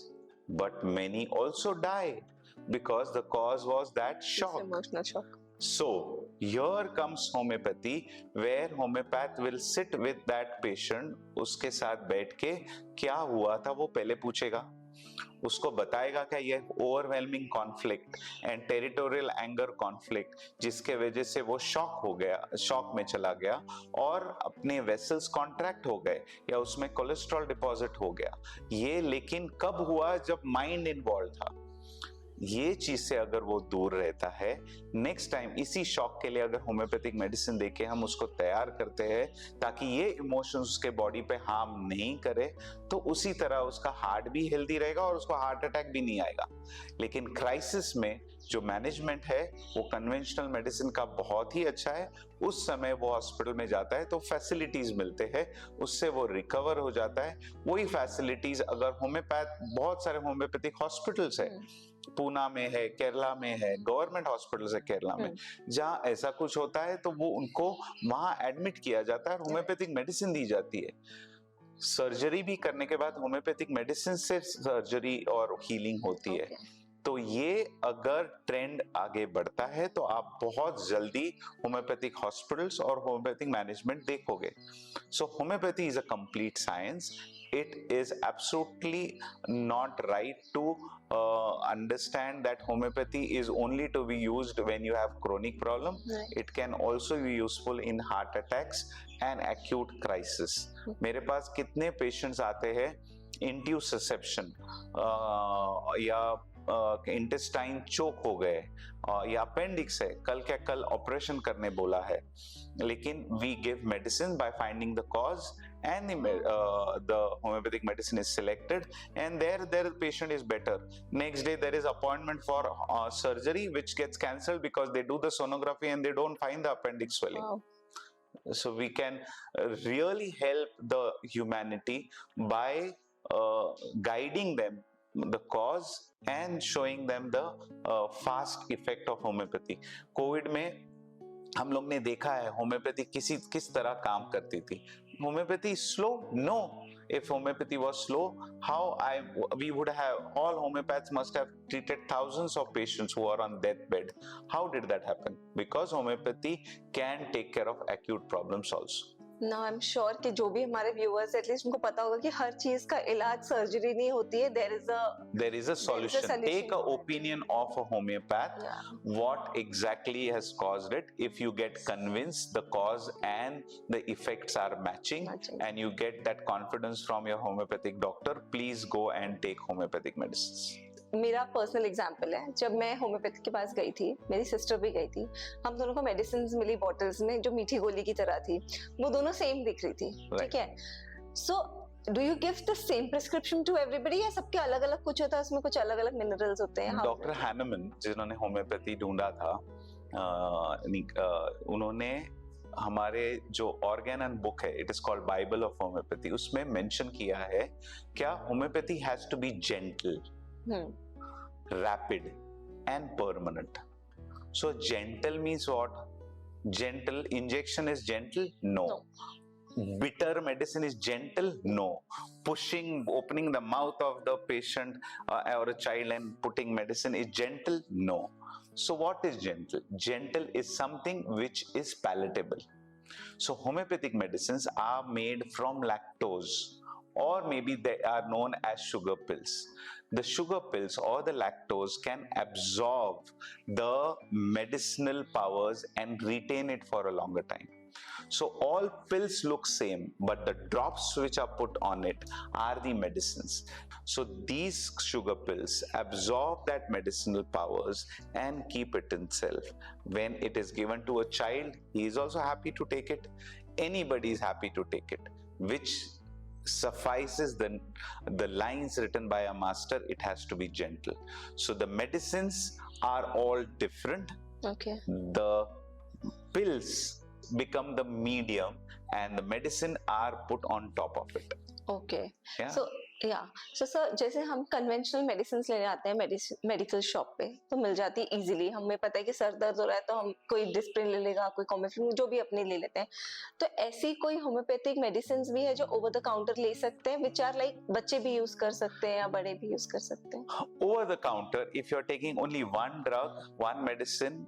but many also die because the cause was that shock, emotional shock. So here comes homeopathy, where homeopath will sit with that patient, उसके साथ बैठ के क्या हुआ था वो पहले पूछेगा, उसको बताएगा कि ये overwhelming conflict and territorial anger conflict जिसके वजह से वो शॉक हो गया, शॉक में चला गया और अपने वेसल्स कॉन्ट्रैक्ट हो गए या उसमें कोलेस्ट्रॉल डिपॉजिट हो गया। ये लेकिन कब हुआ? जब माइंड इन्वॉल्व था। ये चीज से अगर वो दूर रहता है, नेक्स्ट टाइम इसी शॉक के लिए अगर होम्योपैथिक मेडिसिन देके हम उसको तैयार करते हैं ताकि ये इमोशंस उसके बॉडी पे हार्म नहीं करे, तो उसी तरह उसका हार्ट भी हेल्दी रहेगा और उसको हार्ट अटैक भी नहीं आएगा। लेकिन क्राइसिस में जो मैनेजमेंट है वो कन्वेंशनल मेडिसिन का बहुत ही अच्छा है। उस समय वो हॉस्पिटल में जाता है तो फैसिलिटीज मिलते हैं, उससे वो रिकवर हो जाता है। वही फैसिलिटीज अगर होम्योपैथ, बहुत सारे होम्योपैथिक हॉस्पिटल्स है, पूना में है, केरला में है, गवर्नमेंट हॉस्पिटल्स है केरला में, जहाँ ऐसा कुछ होता है तो वो उनको वहां एडमिट किया जाता है और होम्योपैथिक मेडिसिन दी जाती है। सर्जरी भी करने के बाद होम्योपैथिक मेडिसिन से सर्जरी और हीलिंग होती है। तो ये अगर ट्रेंड आगे बढ़ता है तो आप बहुत जल्दी होम्योपैथिक हॉस्पिटल्स और होम्योपैथिक मैनेजमेंट देखोगे। So homeopathy is a complete science. It is absolutely not right to understand that homeopathy is only to be used when you have chronic problem. Right. It can also be useful in heart attacks and acute crisis. मेरे पास कितने patients आते हैं इंट्यूसेप्शन या intestine चोक हो गए या appendix है, कल क्या कल ऑपरेशन करने बोला है, लेकिन we give medicine by finding the cause and the homeopathic medicine is selected and there the patient is better. Next day there is appointment for surgery which gets cancelled because they do the sonography and they don't find the appendix swelling. Wow. So we can really help the humanity by guiding them the cause and showing them the fast effect of homeopathy. COVID में हम लोग ने देखा है homeopathy किस तरह काम करती थी। Homeopathy slow? No. If homeopathy was slow, we would have, all homeopaths must have treated thousands of patients who are on deathbed. How did that happen? Because homeopathy can take care of acute problems also. Now I'm sure कि जो भी हमारे viewers at least उनको पता होगा कि हर चीज का इलाज सर्जरी नहीं होती है. There is a solution. Take a opinion of a homeopath. Yeah. What exactly has caused it? If you get convinced the cause and the effects are matching, and you get that confidence from your homeopathic doctor, please go and take homeopathic medicines. मेरा personal example है, जब मैं homeopathy के पास गई थी, मेरी sister भी गई थी, हम दोनों को मेडिसिन मिली बॉटल्स में जो मीठी गोली की तरह थी, वो दोनों सेम दिख रही थी. ठीक है. So do you give the same prescription to everybody या सबके अलग अलग कुछ होता है, उसमें कुछ अलग अलग मिनरल्स होते हैं? डॉक्टर हैनमन जिन्होंने होम्योपैथी ढूंढा था, उन्होंने हमारे जो ऑर्गन एंड बुक है, it is called Bible of homeopathy, उसमें मेंशन किया है क्या homeopathy has to be gentle, rapid and permanent. So gentle means what? Gentle injection is gentle? No. Bitter medicine is gentle? No. Pushing, opening the mouth of the patient or a child and putting medicine is gentle? No. So what is gentle? Gentle is something which is palatable. So homeopathic medicines are made from lactose, or maybe they are known as sugar pills. The sugar pills or the lactose can absorb the medicinal powers and retain it for a longer time. So all pills look same, but the drops which are put on it are the medicines. So these sugar pills absorb that medicinal powers and keep it in self. When it is given to a child, he is also happy to take it. Anybody is happy to take it, which suffices the lines written by a master. It has to be gentle. So the medicines are all different. Okay. The pills become the medium and the medicine are put on top of it. Okay. Yeah. So sir, जैसे हम conventional medicine लेने आते हैं medical shop पे, तो मिल जाती है easily. हमें पता है कि सर दर्द हो रहा है तो हम कोई डिस्प्रिन ले लेगा, कोई कॉमेफ्लिन, जो भी अपने ले लेते हैं. तो ऐसी कोई होम्योपैथिक मेडिसिन भी है जो ओवर द काउंटर ले सकते हैं, विच आर लाइक बच्चे भी यूज कर सकते हैं या बड़े भी यूज कर सकते हैं? Over the counter, if you are taking only one drug, one medicine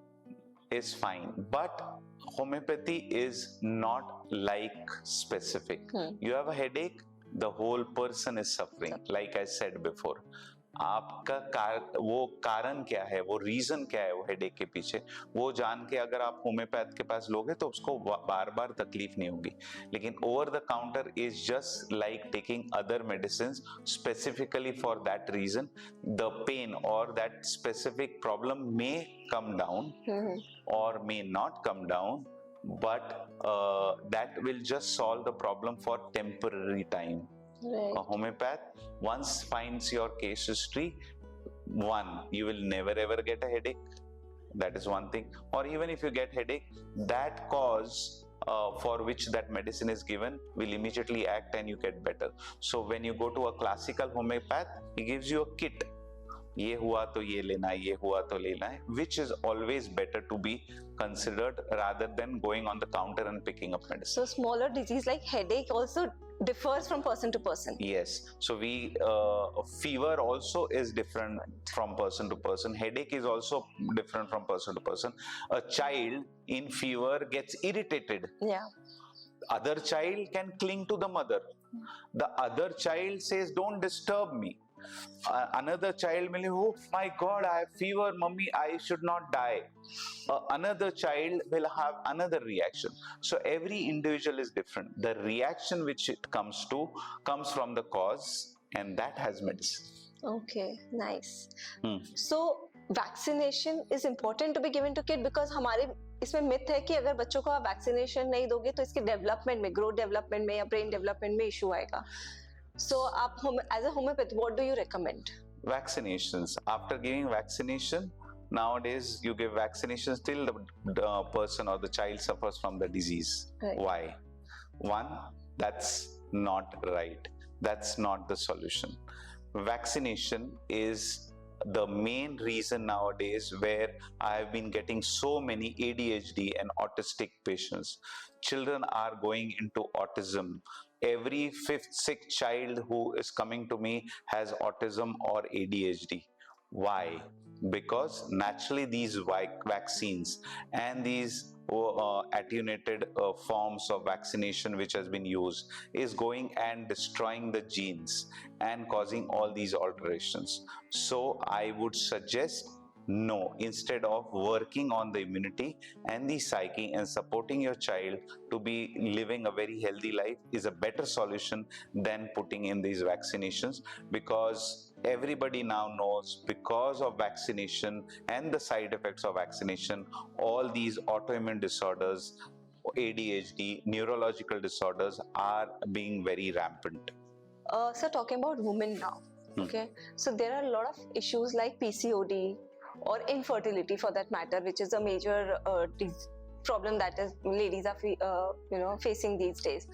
is fine, but homeopathy is not like specific. You have a headache, the whole person is suffering. Like I said before, आपका वो कारण क्या है, वो reason क्या है वो headache के पीछे, वो जान के अगर आप होम्योपैथ के पास लोगे तो उसको बार बार तकलीफ नहीं होगी. लेकिन over the counter is just like taking other medicine specifically for that reason. The pain or that specific problem may come down or may not come down, but that will just solve the problem for temporary time. Right. A homeopath once finds your case history, one, you will never ever get a headache. That is one thing. Or even if you get headache, that cause for which that medicine is given will immediately act and you get better. So when you go to a classical homeopath, he gives you a kit. ये हुआ तो ये लेना है, ये हुआ तो लेना है, which is always better to be considered rather than going on the counter and picking up medicine. So smaller disease like headache also differs from person to person. Yes. So fever also is different from person to person. Headache is also different from person to person. A child in fever gets irritated. Yeah. Other child can cling to the mother. The other child says, "Don't disturb me." Another child will, "Oh my God, I have fever, mommy, I should not die." Another child will have another reaction. So every individual is different. The reaction which it comes from the cause, and that has medicine. Okay, nice. So vaccination is important to be given to kid because हमारे इसमें myth है कि अगर बच्चों को आप vaccination नहीं दोगे तो इसके डेवलपमेंट में, ग्रोथ डेवलपमेंट में या ब्रेन डेवलपमेंट में इशू आएगा. So as a homeopath, what do you recommend? Vaccinations. After giving vaccination, nowadays you give vaccinations till the person or the child suffers from the disease. Right. Why? One, that's not right. That's not the solution. Vaccination is the main reason nowadays where I have been getting so many ADHD and autistic patients. Children are going into autism. Every fifth, sixth child who is coming to me has autism or ADHD. Why? Because naturally these vaccines and these attenuated forms of vaccination which has been used is going and destroying the genes and causing all these alterations. So I would suggest no, instead of working on the immunity and the psyche and supporting your child to be living a very healthy life is a better solution than putting in these vaccinations, because everybody now knows, because of vaccination and the side effects of vaccination, all these autoimmune disorders, ADHD, neurological disorders are being very rampant. So talking about women now, okay, so there are a lot of issues like PCOD or infertility for that matter, which is a major problem that is ladies are facing these days.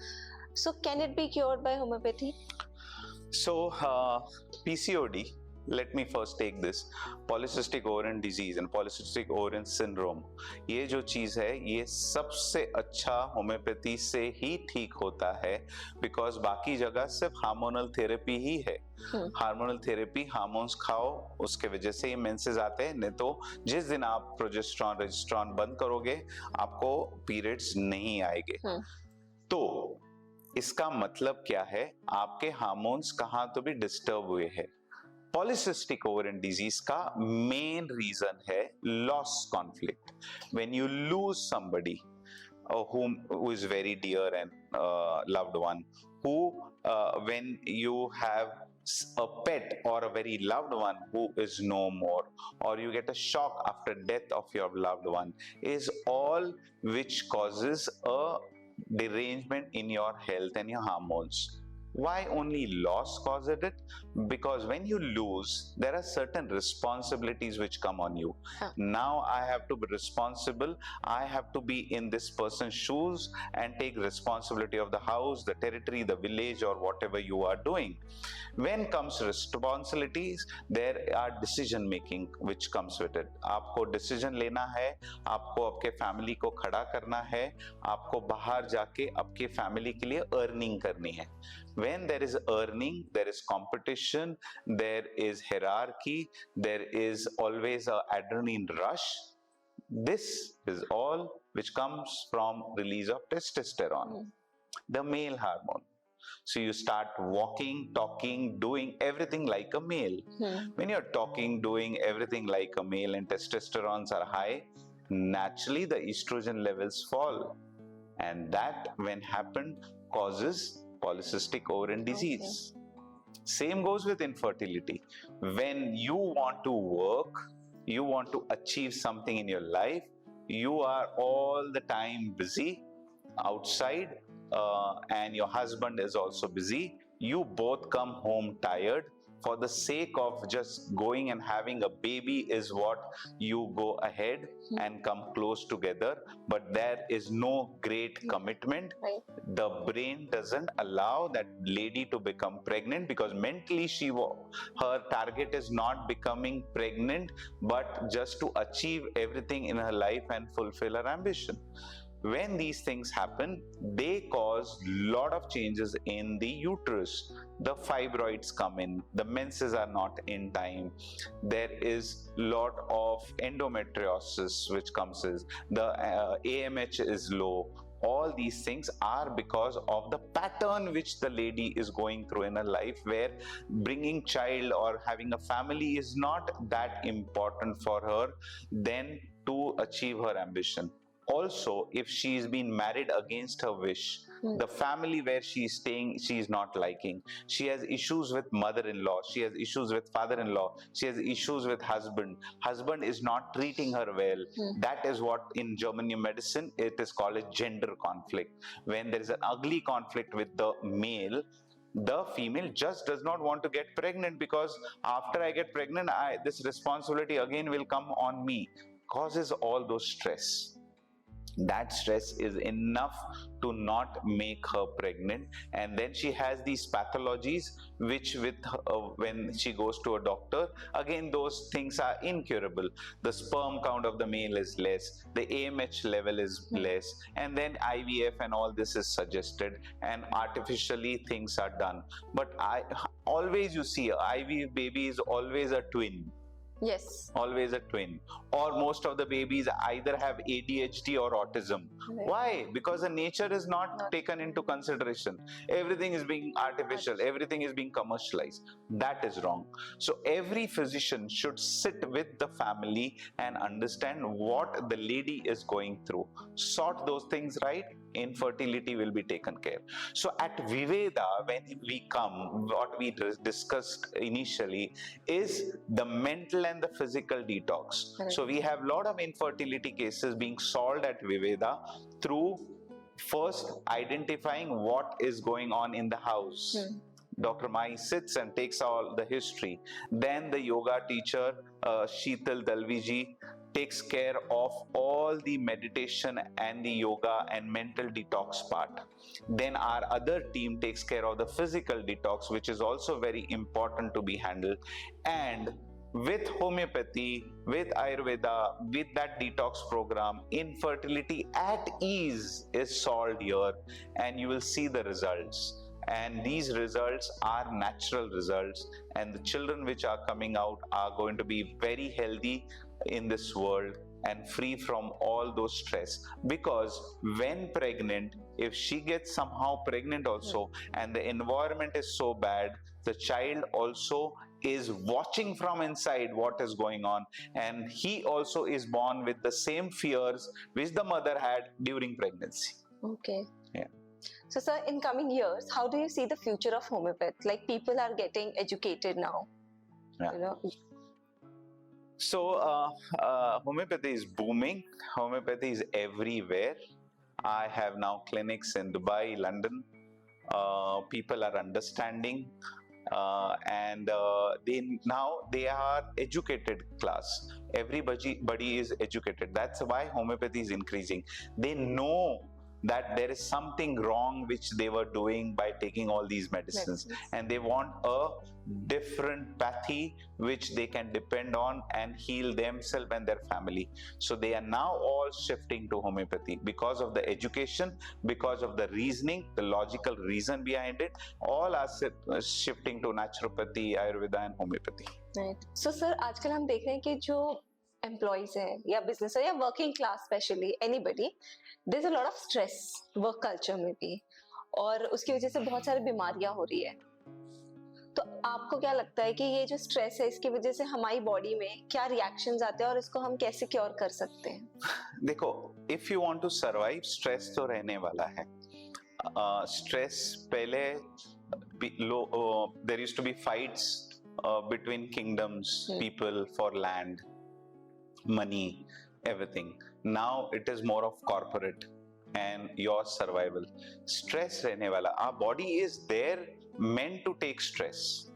So can it be cured by homeopathy? So PCOD, let me first take this polycystic ovarian disease and polycystic ovarian syndrome. ये जो चीज है ये सबसे अच्छा homeopathy से ही ठीक होता है, बिकॉज बाकी जगह सिर्फ हार्मोनल थेरेपी ही है. हार्मोनल थेरेपी, हार्मोन्स खाओ, उसके वजह से ये मेंसेस आते हैं. नहीं तो जिस दिन आप प्रोजेस्टेरॉन रेजिस्ट्रॉन बंद करोगे आपको पीरियड्स नहीं आएंगे. तो इसका मतलब क्या है, आपके हार्मोन्स कहाँ तो भी डिस्टर्ब हुए हैं. पॉलीसिस्टिक ओवरियन डिजीज का मेन रीजन है loss conflict. When you lose somebody who is very dear and loved one, who when you have a pet or a very loved one who is no more, or you get a shock after death of your loved one, is all which causes a derangement in your health and your hormones. Why only loss causes it? Because when you lose, there are certain responsibilities which come on you. Now I have to be responsible. I have to be in this person's shoes and take responsibility of the house, the territory, the village, or whatever you are doing. When comes responsibilities, there are decision making which comes with it. आपको decision लेना है, आपको आपके family को खड़ा करना है, आपको बाहर जाके आपके family के लिए earning करनी है. When there is earning, there is competition, there is hierarchy, there is always a adrenaline rush. This is all which comes from release of testosterone, the male hormone. So you start walking, talking, doing everything like a male. When you're talking, doing everything like a male and testosterone are high, naturally the estrogen levels fall. And that, when happened, causes polycystic ovarian disease. Same goes with infertility. When you want to work, you want to achieve something in your life, you are all the time busy outside, and your husband is also busy. You both come home tired. For the sake of just going and having a baby is what you go ahead and come close together, but there is no great commitment. The brain doesn't allow that lady to become pregnant, because mentally her target is not becoming pregnant, but just to achieve everything in her life and fulfill her ambition. When these things happen, they cause lot of changes in the uterus. The fibroids come in, the menses are not in time, there is lot of endometriosis which comes in, the AMH is low. All these things are because of the pattern which the lady is going through in her life, where bringing child or having a family is not that important for her than to achieve her ambition. Also, if she's been married against her wish, the family where she's staying, she's not liking. She has issues with mother-in-law. She has issues with father-in-law. She has issues with husband. Husband is not treating her well. That is what in German medicine, it is called a gender conflict. When there is an ugly conflict with the male, the female just does not want to get pregnant, because after I get pregnant, this responsibility again will come on me. Causes all those stress. That stress is enough to not make her pregnant, and then she has these pathologies which with when she goes to a doctor, again those things are incurable. The sperm count of the male is less, the AMH level is less, and then IVF and all this is suggested, and artificially things are done. But always you see IVF baby is always a twin. Yes. Always a twin. Or most of the babies either have ADHD or autism. Right. Why? Because the nature is not taken into consideration. Everything is being artificial, everything is being commercialized. That is wrong. So every physician should sit with the family and understand what the lady is going through. Sort those things right, infertility will be taken care. So at Viveda, when we come, what we discussed initially is the mental and the physical detox. Correct. So we have a lot of infertility cases being solved at Viveda through first identifying what is going on in the house. Dr. Mai sits and takes all the history. Then the yoga teacher, Sheetal Dalviji, takes care of all the meditation and the yoga and mental detox part. Then our other team takes care of the physical detox, which is also very important to be handled. And with homeopathy, with Ayurveda, with that detox program, infertility at ease is solved here, and you will see the results. And these results are natural results, and the children which are coming out are going to be very healthy in this world and free from all those stress. Because when pregnant, if she gets somehow pregnant also, and the environment is so bad, the child also is watching from inside what is going on, and he also is born with the same fears which the mother had during pregnancy. Okay. Yeah. So, sir, in coming years, how do you see the future of homeopathy? Like, people are getting educated now. Yeah. You know? So, homeopathy is booming. Homeopathy is everywhere. I have now clinics in Dubai, London. People are understanding, and they are educated class. Everybody is educated. That's why homeopathy is increasing. They know that there is something wrong which they were doing by taking all these medicines, and they want a different pathy which they can depend on and heal themselves and their family. So they are now all shifting to homeopathy because of the education, because of the reasoning, the logical reason behind it. All are shifting to naturopathy, Ayurveda and homeopathy. Right. So, sir, आजकल हम देख रहे हैं कि जो employees हैं या business है या working class specially anybody, there is a lot of stress work culture में भी, और उसकी वजह से बहुत सारी बीमारियां हो रही है. तो आपको क्या लगता है कि ये जो स्ट्रेस है, इसकी वजह से हमारी बॉडी में क्या रिएक्शंस आते हैं और इसको हम कैसे क्योर कर सकते हैं? देखो, if you want to survive, stress तो रहने वाला है. स्ट्रेस पहले there used to be fights between kingdoms, people for land, money, everything. Now it is more of corporate and your survival. Stress रहने वाला. Our body is there meant to take stress,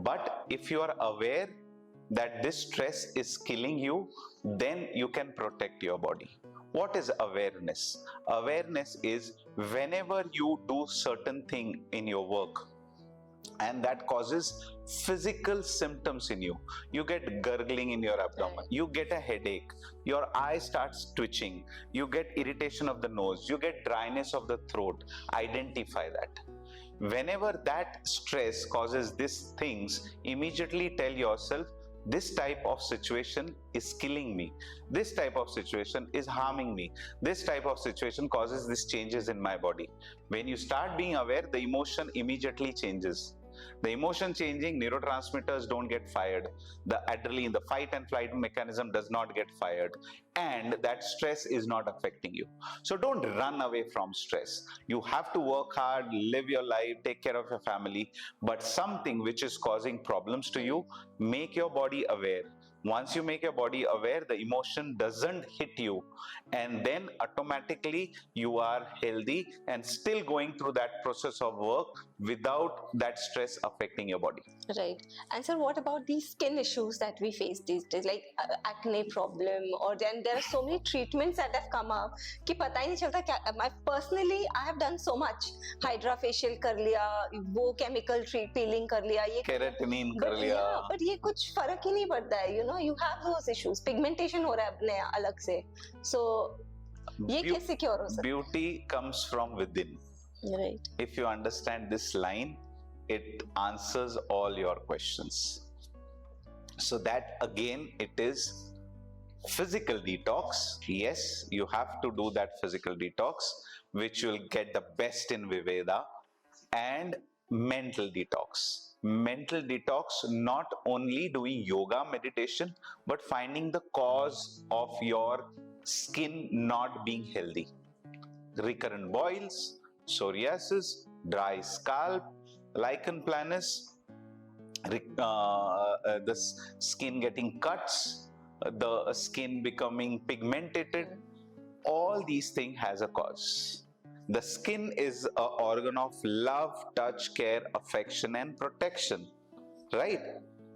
but if you are aware that this stress is killing you, then you can protect your body. What is awareness? Awareness is whenever you do certain thing in your work and that causes physical symptoms in you. You get gurgling in your abdomen, you get a headache, your eye starts twitching, you get irritation of the nose, you get dryness of the throat. Identify that. Whenever that stress causes these things, immediately tell yourself, this type of situation is killing me. This type of situation is harming me. This type of situation causes these changes in my body. When you start being aware, the emotion immediately changes. The emotion changing, neurotransmitters don't get fired. The adrenaline, the fight and flight mechanism does not get fired. And that stress is not affecting you. So don't run away from stress. You have to work hard, live your life, take care of your family. But something which is causing problems to you, make your body aware. Once you make your body aware, the emotion doesn't hit you, and then automatically you are healthy and still going through that process of work without that stress affecting your body. Right. And sir, what about these skin issues that we face these days, like acne problem, or then there are so many treatments that have come up कि पता ही नहीं चलता क्या. Personally, I have done so much. Hydra facial कर लिया, वो chemical peeling कर लिया, ये केराटिन कर लिया. but ये कुछ फर्क ही नहीं पड़ता है. You know, you have those issues. Pigmentation हो रहा है अपने अलग से. So ये कैसे क्योर हो सकता है? Beauty comes from within. Right. If you understand this line, it answers all your questions. So that again, it is physical detox. Yes, you have to do that physical detox, which will get the best in Viveda. And mental detox. Mental detox, not only doing yoga, meditation, but finding the cause of your skin not being healthy. Recurrent boils, psoriasis, dry scalp, lichen planus, the skin getting cuts, the skin becoming pigmented, all these things has a cause. The skin is an organ of love, touch, care, affection, and protection, right?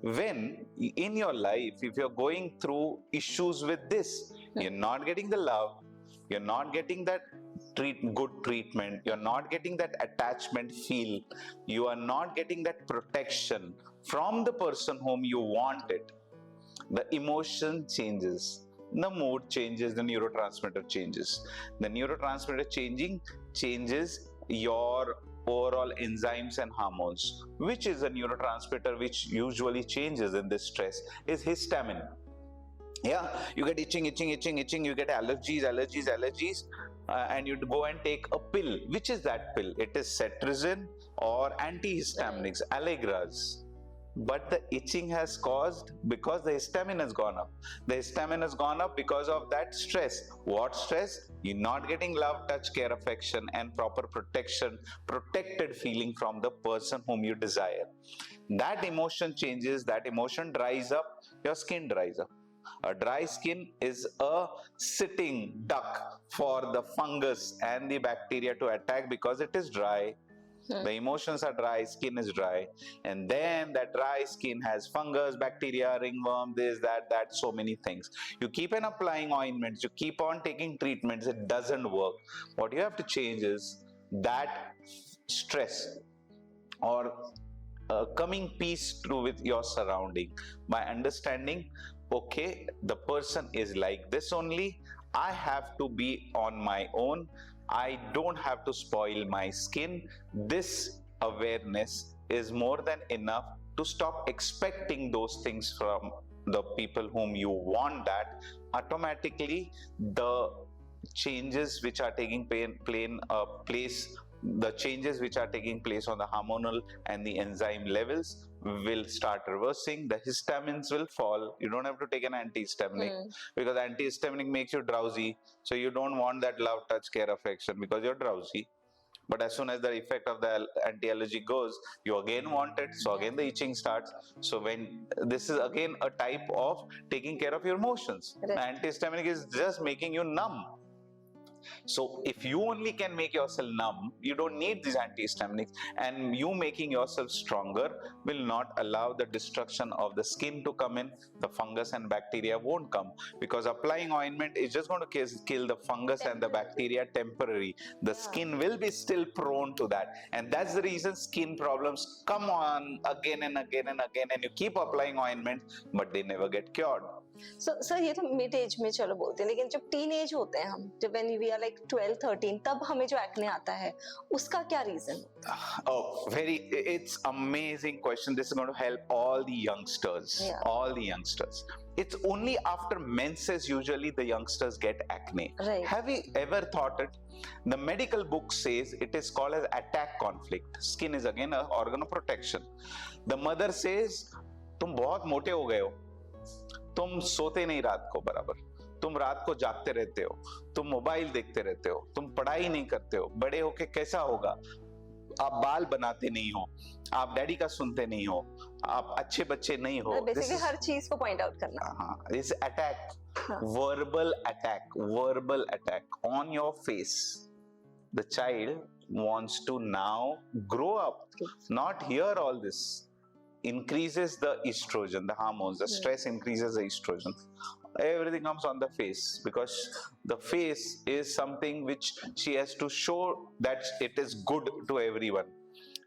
When in your life, if you're going through issues with this, you're not getting the love, you're not getting that good treatment, you're not getting that attachment feel, you are not getting that protection from the person whom you want it, the emotion changes, the mood changes, the neurotransmitter changes. The neurotransmitter changes your overall enzymes and hormones. Which is a neurotransmitter which usually changes in this stress is histamine. Yeah, you get itching, you get allergies, and you go and take a pill. Which is that pill? It is cetirizine or antihistaminics, Allegras. But the itching has caused because the histamine has gone up. The histamine has gone up because of that stress. What stress? You're not getting love, touch, care, affection, and proper protection, protected feeling from the person whom you desire. That emotion changes, that emotion dries up, your skin dries up. A dry skin is a sitting duck for the fungus and the bacteria to attack because it is dry. The emotions are dry, skin is dry, and then that dry skin has fungus, bacteria, ringworm, this, that, so many things. You keep on applying ointments, you keep on taking treatments, it doesn't work. What you have to change is that stress or coming peace through with your surrounding by understanding, okay, the person is like this only, I have to be on my own, I don't have to spoil my skin. This awareness is more than enough to stop expecting those things from the people whom you want. That automatically the changes which are taking place, the changes which are taking place on the hormonal and the enzyme levels will start reversing. The histamines will fall. You don't have to take an antihistaminic because antihistaminic makes you drowsy. So you don't want that love, touch, care, affection because you're drowsy. But as soon as the effect of the anti-allergy goes, you again want it. So again the itching starts. So when this is again a type of taking care of your emotions. Right. Antihistaminic is just making you numb. So if you only can make yourself numb, you don't need these antihistaminics, and you making yourself stronger will not allow the destruction of the skin to come in. The fungus and bacteria won't come because applying ointment is just going to kill the fungus and the bacteria temporary. The skin will be still prone to that, and that's the reason skin problems come on again and again and again, and you keep applying ointment but they never get cured. So sir ये तो mid age में चलो बोलते हैं, लेकिन जब teen age होते हैं हम, जब when we are like 12-13, तब हमें जो एक्ने आता है उसका क्या reason? Oh, it's amazing question. This is going to help all the youngsters. All the youngsters. It's only after menses usually the youngsters get acne. Right. Have you ever thought it? The medical book says it is called as attack conflict. Skin is again an organ of protection. The mother says, तुम बहुत मोटे हो गए हो, तुम सोते नहीं रात को बराबर, तुम रात को जागते रहते हो, तुम मोबाइल देखते रहते हो, तुम पढ़ाई नहीं करते हो, बड़े होके कैसा होगा, आप बाल बनाते नहीं हो, आप डैडी का सुनते नहीं हो, आप अच्छे बच्चे नहीं हो. बेसिकली हर चीज को पॉइंट आउट करना. This attack, verbal attack on your face. The child wants to now grow up, not hear all this. Increases the estrogen, the hormones, the stress increases the estrogen. Everything comes on the face because the face is something which she has to show that it is good to everyone.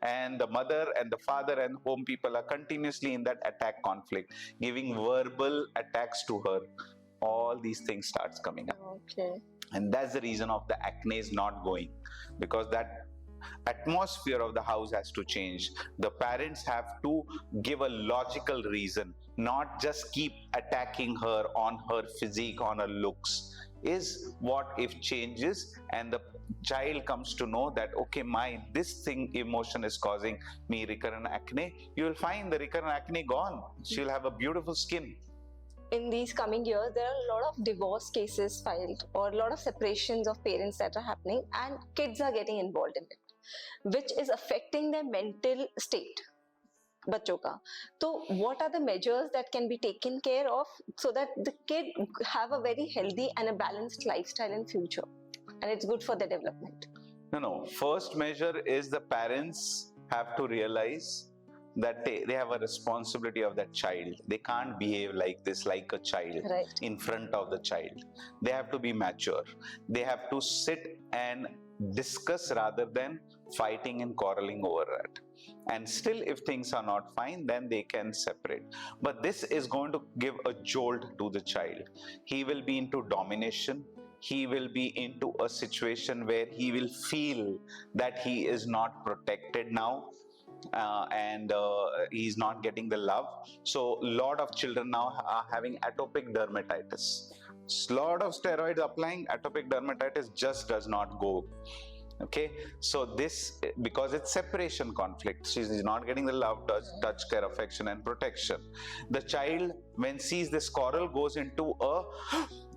And the mother and the father and home people are continuously in that attack conflict, giving verbal attacks to her. All these things starts coming up. Okay. And that's the reason of the acne is not going, because that Atmosphere of the house has to change. The parents have to give a logical reason, not just keep attacking her on her physique, on her looks. Is what if changes and the child comes to know that, okay, this thing emotion is causing me recurrent acne, you will find the recurrent acne gone. She'll have a beautiful skin. In these coming years, there are a lot of divorce cases filed or a lot of separations of parents that are happening, and kids are getting involved in it, which is affecting their mental state. बच्चों का तो what are the measures that can be taken care of so that the kid have a very healthy and a balanced lifestyle in future, and it's good for their development? No. First measure is the parents have to realize that they have a responsibility of that child. They can't behave like this, like a child, Right. in front of the child. They have to be mature. They have to sit and discuss rather than fighting and quarreling over it. And still, if things are not fine, then they can separate. But this is going to give a jolt to the child. He will be into domination. He will be into a situation where he will feel that he is not protected now. And he's not getting the love. So a lot of children now are having atopic dermatitis. Lot of steroids applying, atopic dermatitis just does not go. Okay, so this, because it's separation conflict, she's not getting the love, touch, care, affection and protection. The child, when sees this quarrel, goes into a,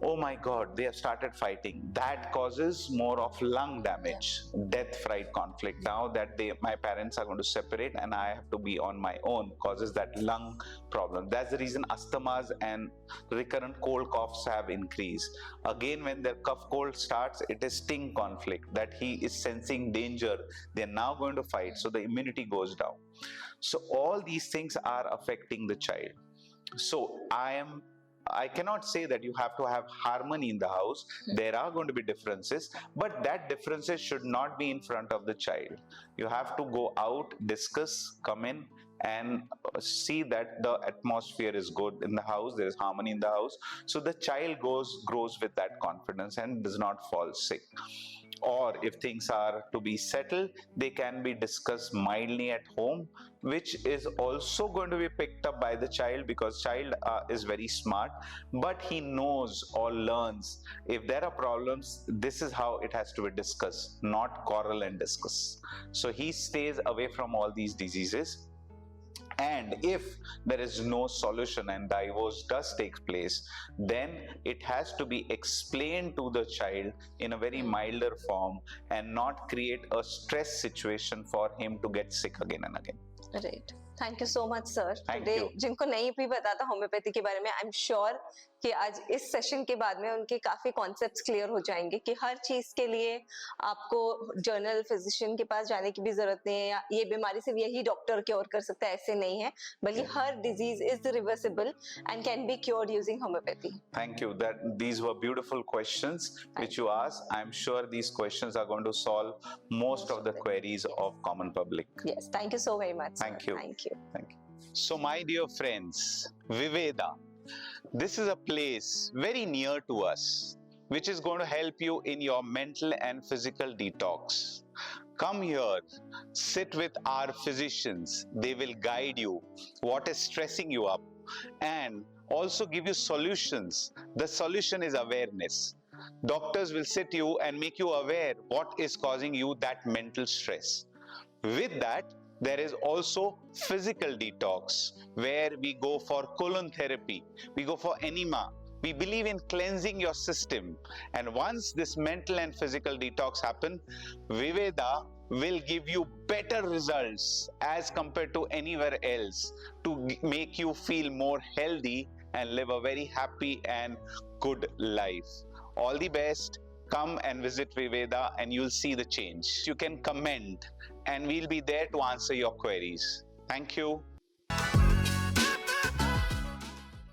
oh my god, they have started fighting. That causes more of lung damage, death, fright, conflict. Now that my parents are going to separate and I have to be on my own, causes that lung problem. That's the reason asthmas and recurrent cold coughs have increased. Again, when their cough cold starts, it is sting conflict, that he is sensing danger. They're now going to fight, so the immunity goes down. So all these things are affecting the child. So I cannot say that you have to have harmony in the house. There are going to be differences, but that differences should not be in front of the child. You have to go out, discuss, come in and see that the atmosphere is good in the house, there is harmony in the house. So the child grows with that confidence and does not fall sick. Or if things are to be settled, they can be discussed mildly at home, which is also going to be picked up by the child, because child is very smart, but he knows or learns if there are problems, this is how it has to be discussed, not quarrel and discuss. So he stays away from all these diseases. And if there is no solution and divorce does take place, then it has to be explained to the child in a very milder form and not create a stress situation for him to get sick again and again. Right. Thank you so much, sir. Thank Today, you. जिनको नहीं भी पता था homeopathy के बारे में, I am sure कि आज इस सेशन के बाद में उनके काफी कॉन्सेप्ट्स क्लियर हो जाएंगे कि हर चीज के लिए आपको जर्नल फिजिशियन के पास जाने की भी जरूरत नहीं है, या ये बीमारी सिर्फ यही डॉक्टर क्योर कर सकता है, ऐसे नहीं है, बल्कि हर disease is reversible and can be cured using homeopathy. Thank you. These were beautiful questions which you asked. I'm sure these questions are going to solve most of the queries of common public. Yes, thank you so very much. Thank sir. you. Thank you. Thank you. So my dear friends, Viveda, this is a place very near to us, which is going to help you in your mental and physical detox. Come here, sit with our physicians. They will guide you what is stressing you up and also give you solutions. The solution is awareness. Doctors will sit you and make you aware what is causing you that mental stress. With that, there is also physical detox, where we go for colon therapy, we go for enema. We believe in cleansing your system. And once this mental and physical detox happen, Viveda will give you better results as compared to anywhere else to make you feel more healthy and live a very happy and good life. All the best. Come and visit Viveda and you'll see the change. You can comment and we'll be there to answer your queries. Thank you.